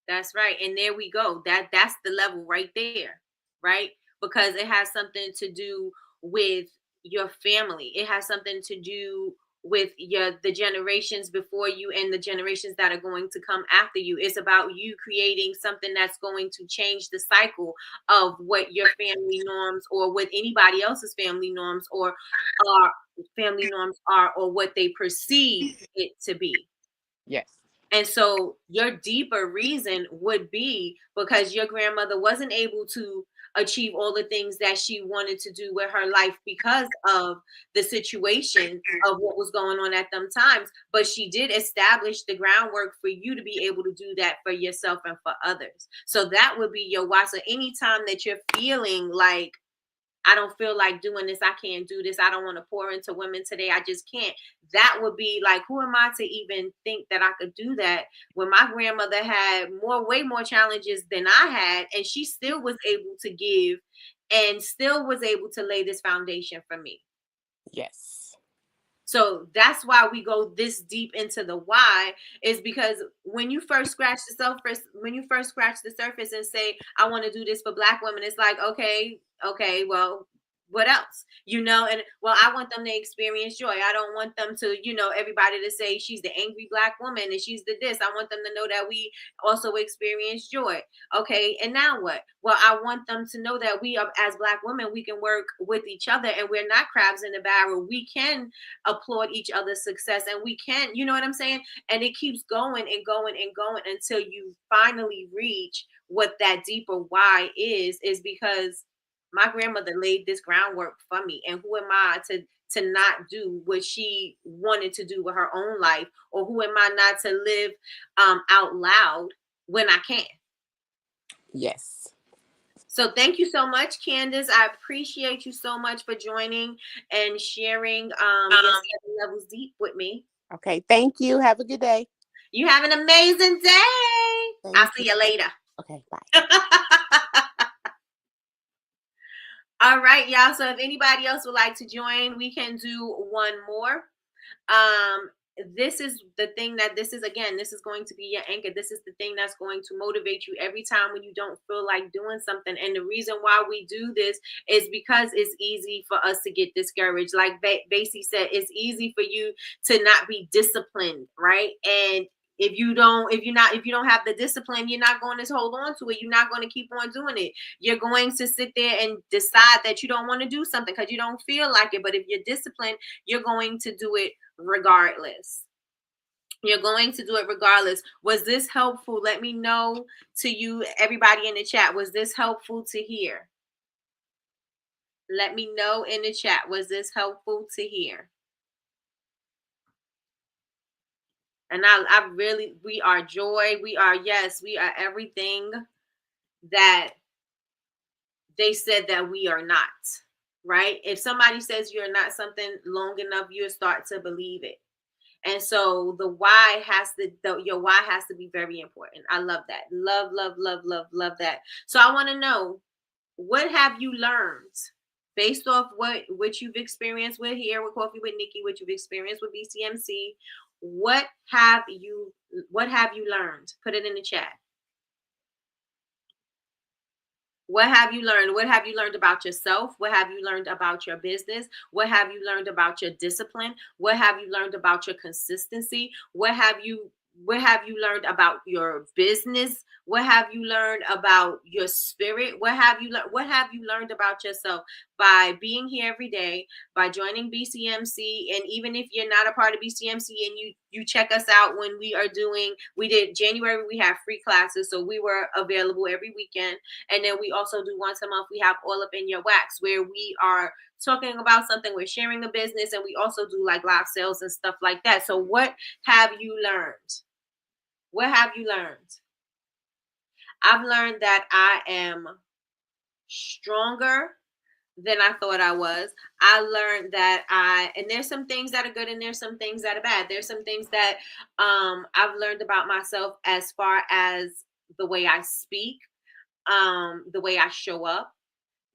That's right. And there we go. That's the level right there, right? Because it has something to do with your family. It has something to do with the generations before you and the generations that are going to come after you. It's about you creating something that's going to change the cycle of what your family norms or what anybody else's family norms or family norms are, or what they perceive it to be. Yes. And so your deeper reason would be because your grandmother wasn't able to achieve all the things that she wanted to do with her life because of the situation of what was going on at them times. But she did establish the groundwork for you to be able to do that for yourself and for others. So that would be your why. So anytime that you're feeling like, I don't feel like doing this, I can't do this, I don't want to pour into women today, I just can't. That would be like, who am I to even think that I could do that when my grandmother had way more challenges than I had, and she still was able to give and still was able to lay this foundation for me. Yes. So that's why we go this deep into the why, is because when you first scratch the surface and say, I want to do this for Black women, it's like, okay, well, what else? And well, I want them to experience joy. I don't want them to, everybody to say she's the angry Black woman and she's the this. I want them to know that we also experience joy. Okay, and now what? Well, I want them to know that we, as Black women, we can work with each other and we're not crabs in the barrel. We can applaud each other's success and we can, you know what I'm saying? And it keeps going and going and going until you finally reach what that deeper why is because my grandmother laid this groundwork for me, and who am I to not do what she wanted to do with her own life, or who am I not to live out loud when I can? Yes. So thank you so much, Candace. I appreciate you so much for joining and sharing your 7 levels deep with me. Okay, thank you. Have a good day. You have an amazing day. I'll see you later. Okay, bye. All right, y'all. So if anybody else would like to join, we can do one more. This is the thing that this is going to be your anchor. This is the thing that's going to motivate you every time when you don't feel like doing something. And the reason why we do this is because it's easy for us to get discouraged. Like Basie said, it's easy for you to not be disciplined, right? And if you don't have the discipline, you're not going to hold on to it. You're not going to keep on doing it. You're going to sit there and decide that you don't want to do something because you don't feel like it. But if you're disciplined, you're going to do it regardless. You're going to do it regardless. Was this helpful? Let me know to you, everybody in the chat. Was this helpful to hear? Let me know in the chat. Was this helpful to hear? And I really, we are joy. We are everything that they said that we are not, right? If somebody says you're not something long enough, you'll start to believe it. And so your why has to be very important. I love that. Love that. So I want to know, what have you learned based off what you've experienced with here with Coffee with Nikki, what you've experienced with BCMC? What have you learned? Put it in the chat. What have you learned? What have you learned about yourself? What have you learned about your business? What have you learned about your discipline? What have you learned about your consistency? What have you learned about your business? What have you learned about your spirit? What have you learned about yourself by being here every day, by joining BCMC? And even if you're not a part of BCMC and you check us out when we did January, we have free classes. So we were available every weekend. And then we also do once a month, we have All Up in Your Wax, where we are talking about something, we're sharing a business, and we also do like live sales and stuff like that. So what have you learned? What have you learned? I've learned that I am stronger than I thought I was. I learned that and there's some things that are good and there's some things that are bad. There's some things that I've learned about myself as far as the way I speak, the way I show up,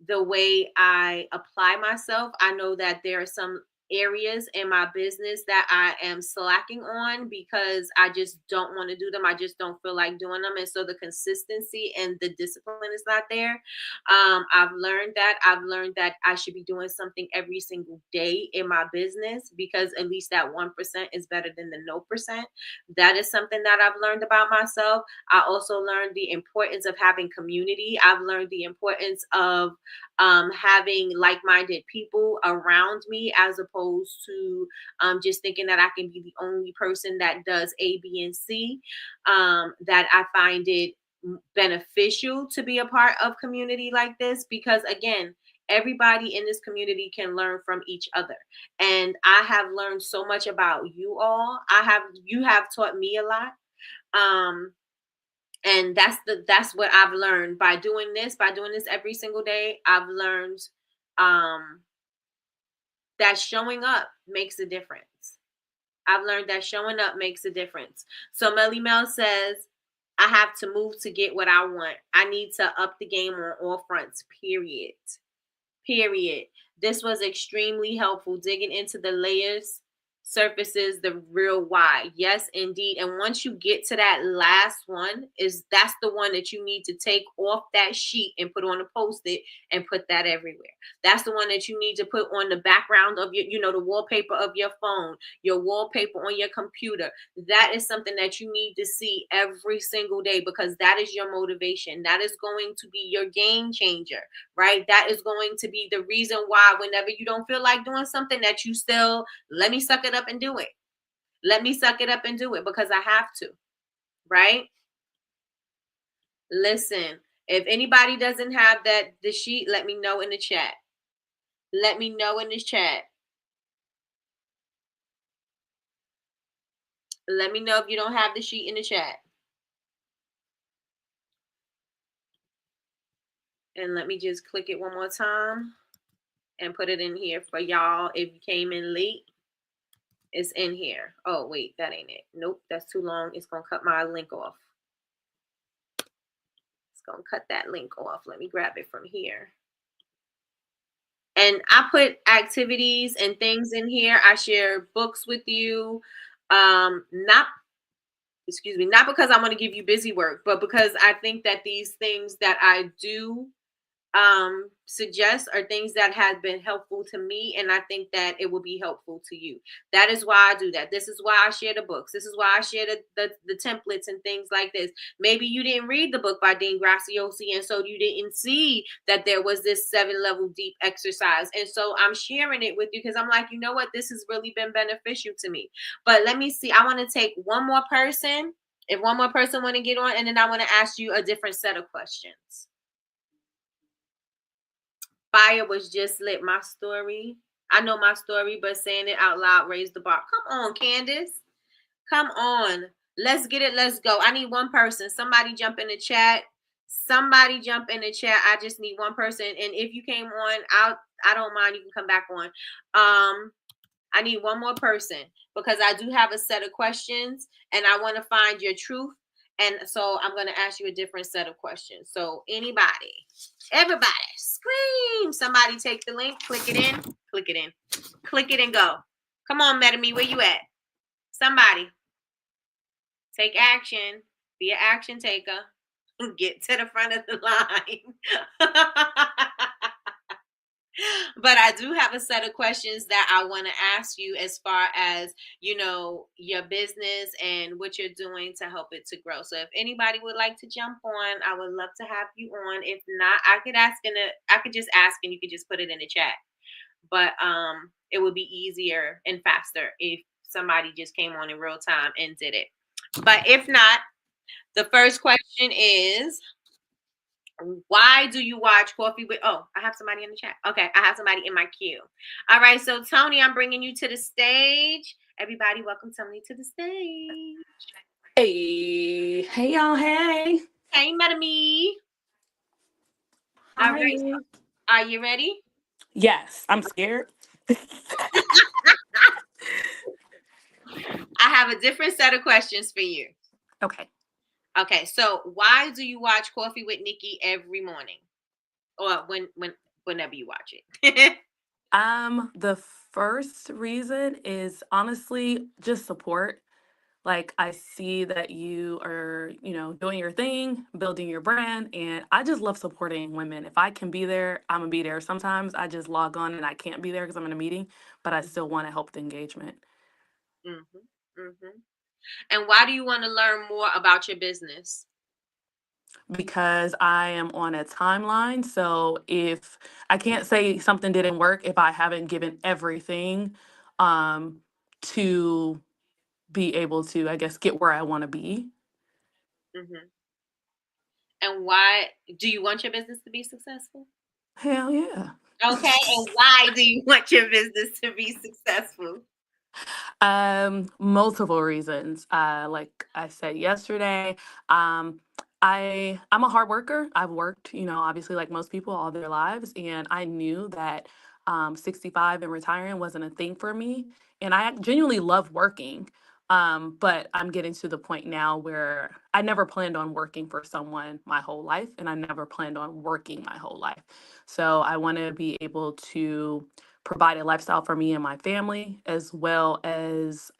the way I apply myself. I know that there are some areas in my business that I am slacking on because I just don't want to do them. I just don't feel like doing them. And so the consistency and the discipline is not there. I've learned that I should be doing something every single day in my business because at least that 1% is better than the no percent. That is something that I've learned about myself. I also learned the importance of having community. I've learned the importance of having like-minded people around me as opposed to just thinking that I can be the only person that does A, B, and C. That I find it beneficial to be a part of community like this because, again, everybody in this community can learn from each other. And I have learned so much about you all. You have taught me a lot. And that's what I've learned by doing this every single day. I've learned that showing up makes a difference. I've learned that showing up makes a difference. So Melly Mel says, I have to move to get what I want. I need to up the game on all fronts, period. This was extremely helpful, digging into the layers surfaces the real why. Yes, indeed. And once you get to that last one, that's the one that you need to take off that sheet and put on a post-it and put that everywhere. That's the one that you need to put on the background of your, the wallpaper of your phone, your wallpaper on your computer. That is something that you need to see every single day, because that is your motivation. That is going to be your game changer, right? That is going to be the reason why whenever you don't feel like doing something, that you still, let me suck it up and do it. Let me suck it up and do it because I have to, right? Listen, if anybody doesn't have the sheet, let me know in the chat. Let me know in this chat. Let me know if you don't have the sheet in the chat. And let me just click it one more time and put it in here for y'all. If you came in late, it's in here. Oh, wait, that ain't it. Nope, that's too long. It's going to cut my link off. It's going to cut that link off. Let me grab it from here. And I put activities and things in here. I share books with you. Not because I want to give you busy work, but because I think that these things that I do suggest are things that have been helpful to me, and I think that it will be helpful to you. That is why I do that. This is why I share the books. This is why I share the templates and things like this. Maybe you didn't read the book by Dean Graziosi, and so you didn't see that there was this 7-level deep exercise, and so I'm sharing it with you because I'm like, you know what, this has really been beneficial to me. But let me see, I want to take one more person. If one more person want to get on, and then I want to ask you a different set of questions. Fire was just lit. My story. I know my story, but saying it out loud raised the bar. Come on, Candace. Come on. Let's get it. Let's go. I need one person. Somebody jump in the chat. Somebody jump in the chat. I just need one person. And if you came on, I don't mind. You can come back on. I need one more person because I do have a set of questions and I want to find your truth. And so I'm going to ask you a different set of questions. So anybody, everybody, scream. Somebody take the link, click it in, click it in, click it and go. Come on, Metame, where you at? Somebody take action. Be an action taker. Get to the front of the line. But I do have a set of questions that I want to ask you as far as, your business and what you're doing to help it to grow. So if anybody would like to jump on, I would love to have you on. If not, I could just ask and you could just put it in the chat. But it would be easier and faster if somebody just came on in real time and did it. But if not, the first question is, why do you watch Coffee with? Oh, I have somebody in the chat. Okay, I have somebody in my queue. All right, so Tony, I'm bringing you to the stage. Everybody, welcome Tony to the stage. Hey y'all. Hey, Metame. All right, so are you ready? Yes, I'm scared. I have a different set of questions for you. Okay, so why do you watch Coffee with Nikkie every morning, or whenever you watch it? The first reason is honestly just support. Like, I see that you are, doing your thing, building your brand, and I just love supporting women. If I can be there, I'm gonna be there. Sometimes I just log on and I can't be there because I'm in a meeting, but I still want to help the engagement. And why do you want to learn more about your business? Because I am on a timeline. So if I can't say something didn't work if I haven't given everything to be able to, I guess, get where I want to be. And why do you want your business to be successful? Hell yeah. Okay, and why do you want your business to be successful? Multiple reasons. Like I said yesterday, I'm a hard worker. I've worked, obviously like most people all their lives, and I knew that 65 and retiring wasn't a thing for me. And I genuinely love working. But I'm getting to the point now where I never planned on working for someone my whole life, and I never planned on working my whole life. So I want to be able to provide a lifestyle for me and my family, as well as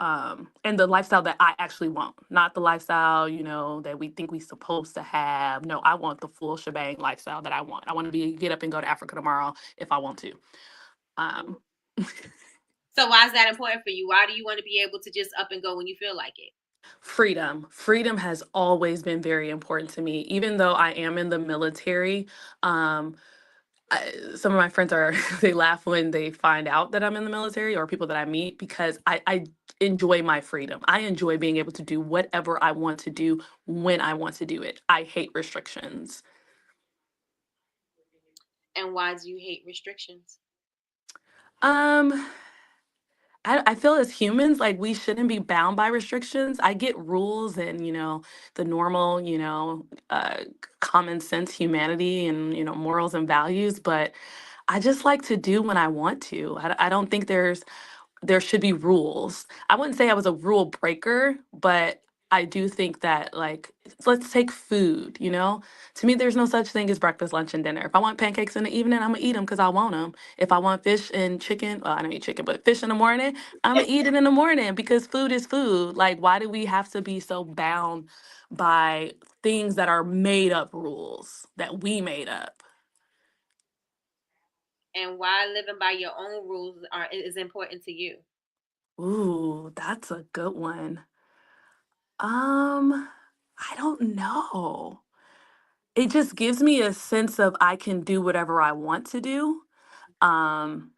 and the lifestyle that I actually want, not the lifestyle, you know, that we think we supposed to have. No, I want the full shebang lifestyle that I want. I want to be get up and go to Africa tomorrow if I want to. Um, So why is that important for you? Why do you want to be able to just up and go when you feel like it? freedom has always been very important to me, even though I am in the military. um some of my friends are they laugh when they find out that I'm in the military, or people that I meet, because I enjoy my freedom. I enjoy being able to do whatever I want to do when I want to do it. I hate restrictions. And why do you hate restrictions? um I feel as humans, like, we shouldn't be bound by restrictions. I get rules and, you know, the normal, you know, common sense humanity and, you know, morals and values, but I just like to do when I want to. I don't think there should be rules. I wouldn't say I was a rule breaker, but I do think that, like, let's take food, you know? To me, there's no such thing as breakfast, lunch, and dinner. If I want pancakes in the evening, I'm gonna eat them because I want them. If I want fish and chicken, well, I don't eat chicken, but fish in the morning, I'm gonna eat it in the morning because food is food. Like, why do we have to be so bound by things that are made up rules that we made up? And why living by your own rules is important to you? Ooh, that's a good one. Um, I don't know. It just gives me a sense of I can do whatever I want to do. Um,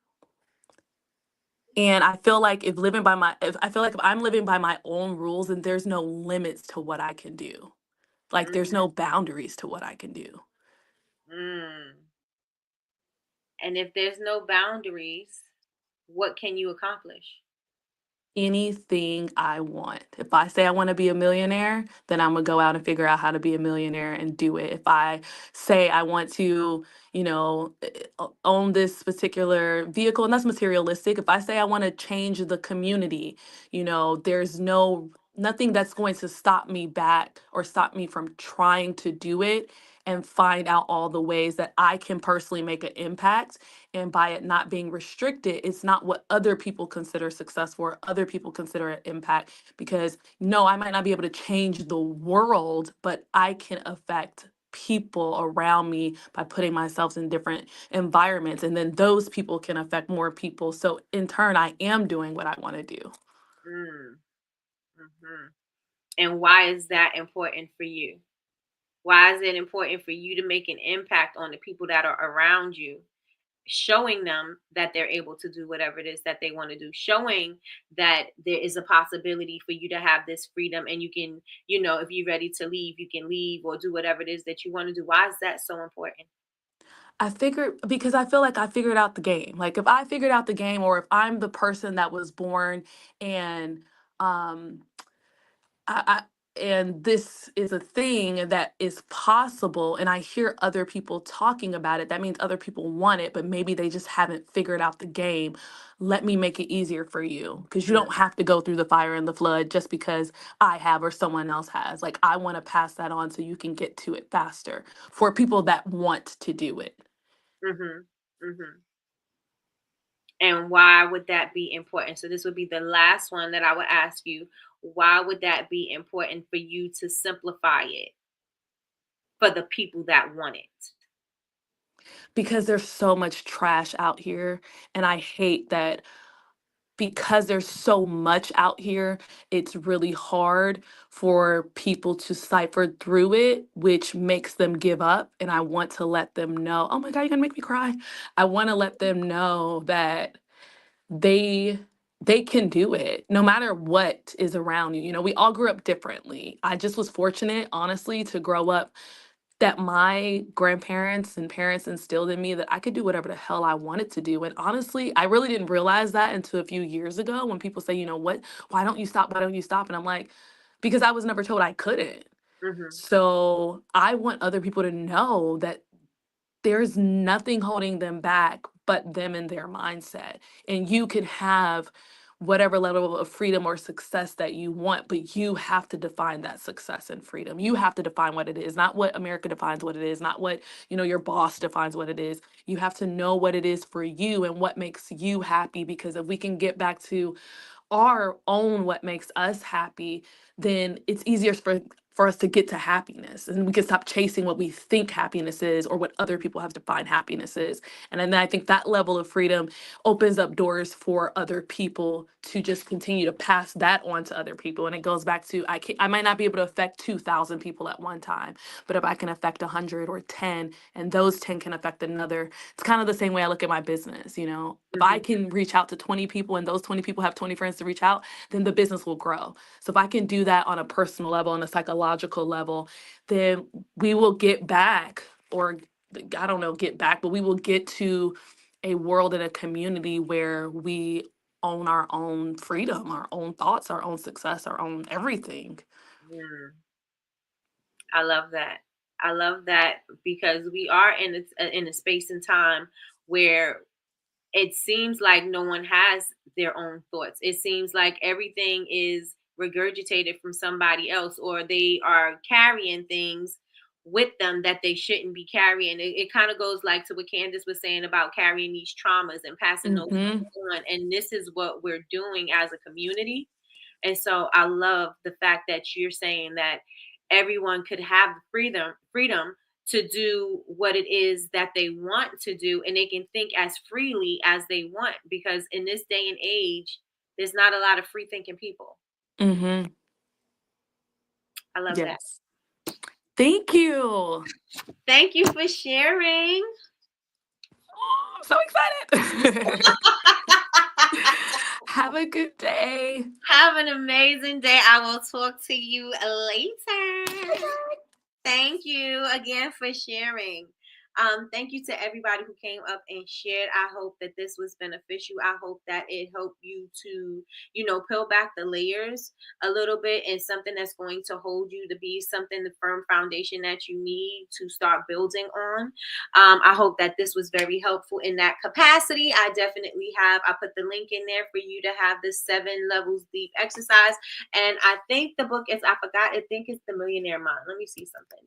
and I feel like if I feel like if I'm living by my own rules, and there's no limits to what I can do. Like, there's Mm, no boundaries to what I can do. mm. And if there's no boundaries, what can you accomplish? Anything I want. If I say I want to be a millionaire, then I'm gonna go out and figure out how to be a millionaire and do it. If I say I want to, you know, own this particular vehicle, and that's materialistic. If I say I want to change the community, you know, there's nothing that's going to stop me back or stop me from trying to do it and find out all the ways that I can personally make an impact. And by it not being restricted, it's not what other people consider successful or other people consider an impact. Because no, I might not be able to change the world, but I can affect people around me by putting myself in different environments. And then those people can affect more people. So in turn, I am doing what I want to do. Mm, hmm. And why is that important for you? Why is it important for you to make an impact on the people that are around you, showing them that they're able to do whatever it is that they want to do, showing that there is a possibility for you to have this freedom and you can, you know, if you're ready to leave, you can leave or do whatever it is that you want to do. Why is that so important? I figured because I feel like I figured out the game. Like, if I figured out the game, or if I'm the person that was born and um and this is a thing that is possible, and I hear other people talking about it, that means other people want it, but maybe they just haven't figured out the game. Let me make it easier for you, because you Mm, don't have to go through the fire and the flood just because I have or someone else has. Like, I want to pass that on so you can get to it faster for people that want to do it. mhm, mhm. And why would that be important? So this would be the last one that I would ask you. Why would that be important for you to simplify it for the people that want it? Because there's so much trash out here, and I hate that because there's so much out here, it's really hard for people to cipher through it, which makes them give up. And I want to let them know, oh my God, you're gonna make me cry. I want to let them know that they they can do it no matter what is around you. You know, we all grew up differently. I just was fortunate, honestly, to grow up that my grandparents and parents instilled in me that I could do whatever the hell I wanted to do. And honestly, I really didn't realize that until a few years ago when people say, you know, what, why don't you stop? Why don't you stop? And I'm like, because I was never told I couldn't. Mhm, So I want other people to know that there's nothing holding them back but them and their mindset. And you can have whatever level of freedom or success that you want, but you have to define that success and freedom. You have to define what it is, not what America defines what it is, not what, your boss defines what it is. You have to know what it is for you and what makes you happy, because if we can get back to our own what makes us happy, then it's easier for us to get to happiness, and we can stop chasing what we think happiness is or what other people have defined happiness is. And then I think that level of freedom opens up doors for other people to just continue to pass that on to other people. And it goes back to, I might not be able to affect 2,000 people at one time, but if I can affect 100 or 10, and those 10 can affect another, it's kind of the same way I look at my business. If I can reach out to 20 people and those 20 people have 20 friends to reach out, then the business will grow. So if I can do that on a personal level, on a psychological level, then we will get back, or I don't know, get back, but we will get to a world and a community where we own our own freedom, our own thoughts, our own success, our own everything. I love that. I love that, because we are in a space and time where it seems like no one has their own thoughts. It seems like everything is regurgitated from somebody else, or they are carrying things with them that they shouldn't be carrying. It kind of goes like to what Candace was saying about carrying these traumas and passing those on. And this is what we're doing as a community. And so I love the fact that you're saying that everyone could have freedom to do what it is that they want to do, and they can think as freely as they want, because in this day and age, there's not a lot of free thinking people. I love that. Thank you. Thank you for sharing. Oh, I'm so excited. Have a good day. Have an amazing day. I will talk to you later. Thank you again for sharing. Thank you to everybody who came up and shared. I hope that this was beneficial. I hope that it helped you to, peel back the layers a little bit, and something that's going to hold you to be something, the firm foundation that you need to start building on. I hope that this was very helpful in that capacity. I put the link in there for you to have this 7 levels deep exercise. And I think the book is, I think it's The Millionaire Mind. Let me see something.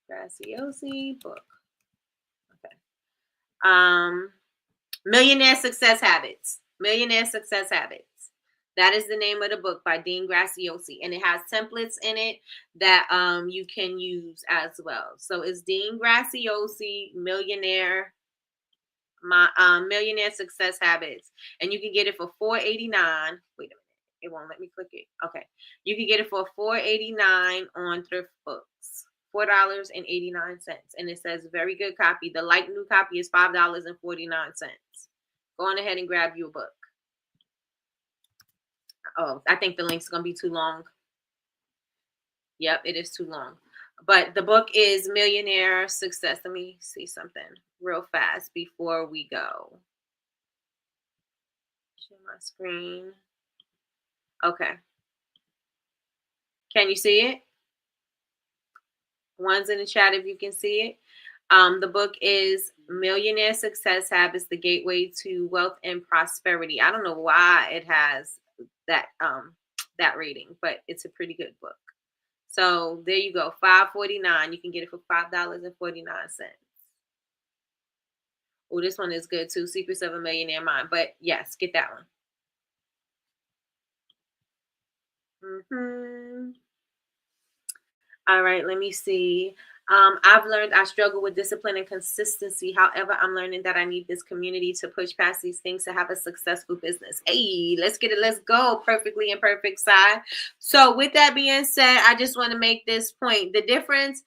Graziosi book. Okay. Millionaire Success Habits. Millionaire Success Habits. That is the name of the book by Dean Graziosi, and it has templates in it that you can use as well. So it's Dean Graziosi Millionaire Success Habits, and you can get it for $4.89. Wait a minute, it won't let me click it. Okay, you can get it for $4.89 on Thrift Books. $4.89, and it says very good copy. The light new copy is $5.49. Go on ahead and grab you a book. Oh, I think the link's gonna be too long. Yep, it is too long. But the book is Millionaire Success. Let me see something real fast before we go. Share my screen. Okay. Can you see it? One's in the chat if you can see it. The book is Millionaire Success Habits, The Gateway to Wealth and Prosperity. I don't know why it has that rating, but it's a pretty good book. So there you go, $5.49. You can get it for $5.49. Oh, this one is good too, Secrets of a Millionaire Mind. But yes, get that one. All right, let me see. I've learned I struggle with discipline and consistency. However, I'm learning that I need this community to push past these things to have a successful business. Hey, let's get it. Let's go. Perfectly Imperfect side. So with that being said, I just want to make this point. The difference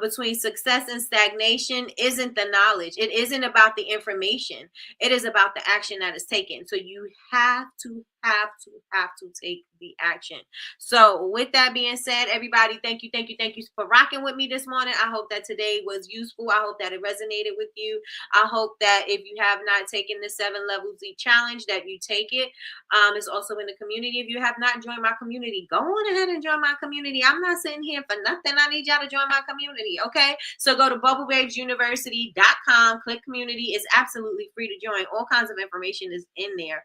between success and stagnation isn't the knowledge. It isn't about the information. It is about the action that is taken. So you have to have to take the action. So with that being said, everybody, thank you for rocking with me this morning. I hope that today was useful. I hope that it resonated with you. I hope that if you have not taken the 7 levels leap challenge, that you take it. It's also in the community. If you have not joined my community, go on ahead and join my community. I'm not sitting here for nothing. I need y'all to join my community. Okay, so go to bubblebabesuniversity.com, click community. It's absolutely free to join. All kinds of information is in there.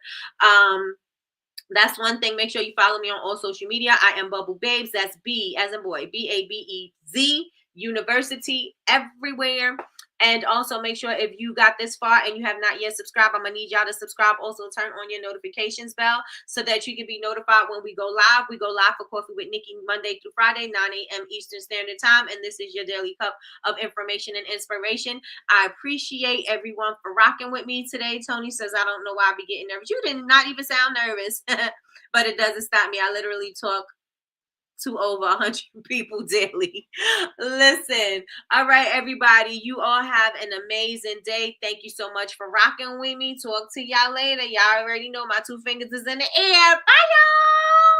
That's one thing. Make sure you follow me on all social media. I am Bubble Babes. That's B as in boy, BABEZ University everywhere. And also make sure if you got this far and you have not yet subscribed, I'm going to need y'all to subscribe. Also turn on your notifications bell so that you can be notified when we go live. We go live for Coffee with Nikki Monday through Friday, 9 a.m. Eastern Standard Time. And this is your daily cup of information and inspiration. I appreciate everyone for rocking with me today. Tony says, I don't know why I be getting nervous. You did not even sound nervous, but it doesn't stop me. I literally talk to over 100 people daily. Listen, all right, everybody, you all have an amazing day. Thank you so much for rocking with me. Talk to y'all later. Y'all already know my 2 fingers is in the air. Bye, y'all.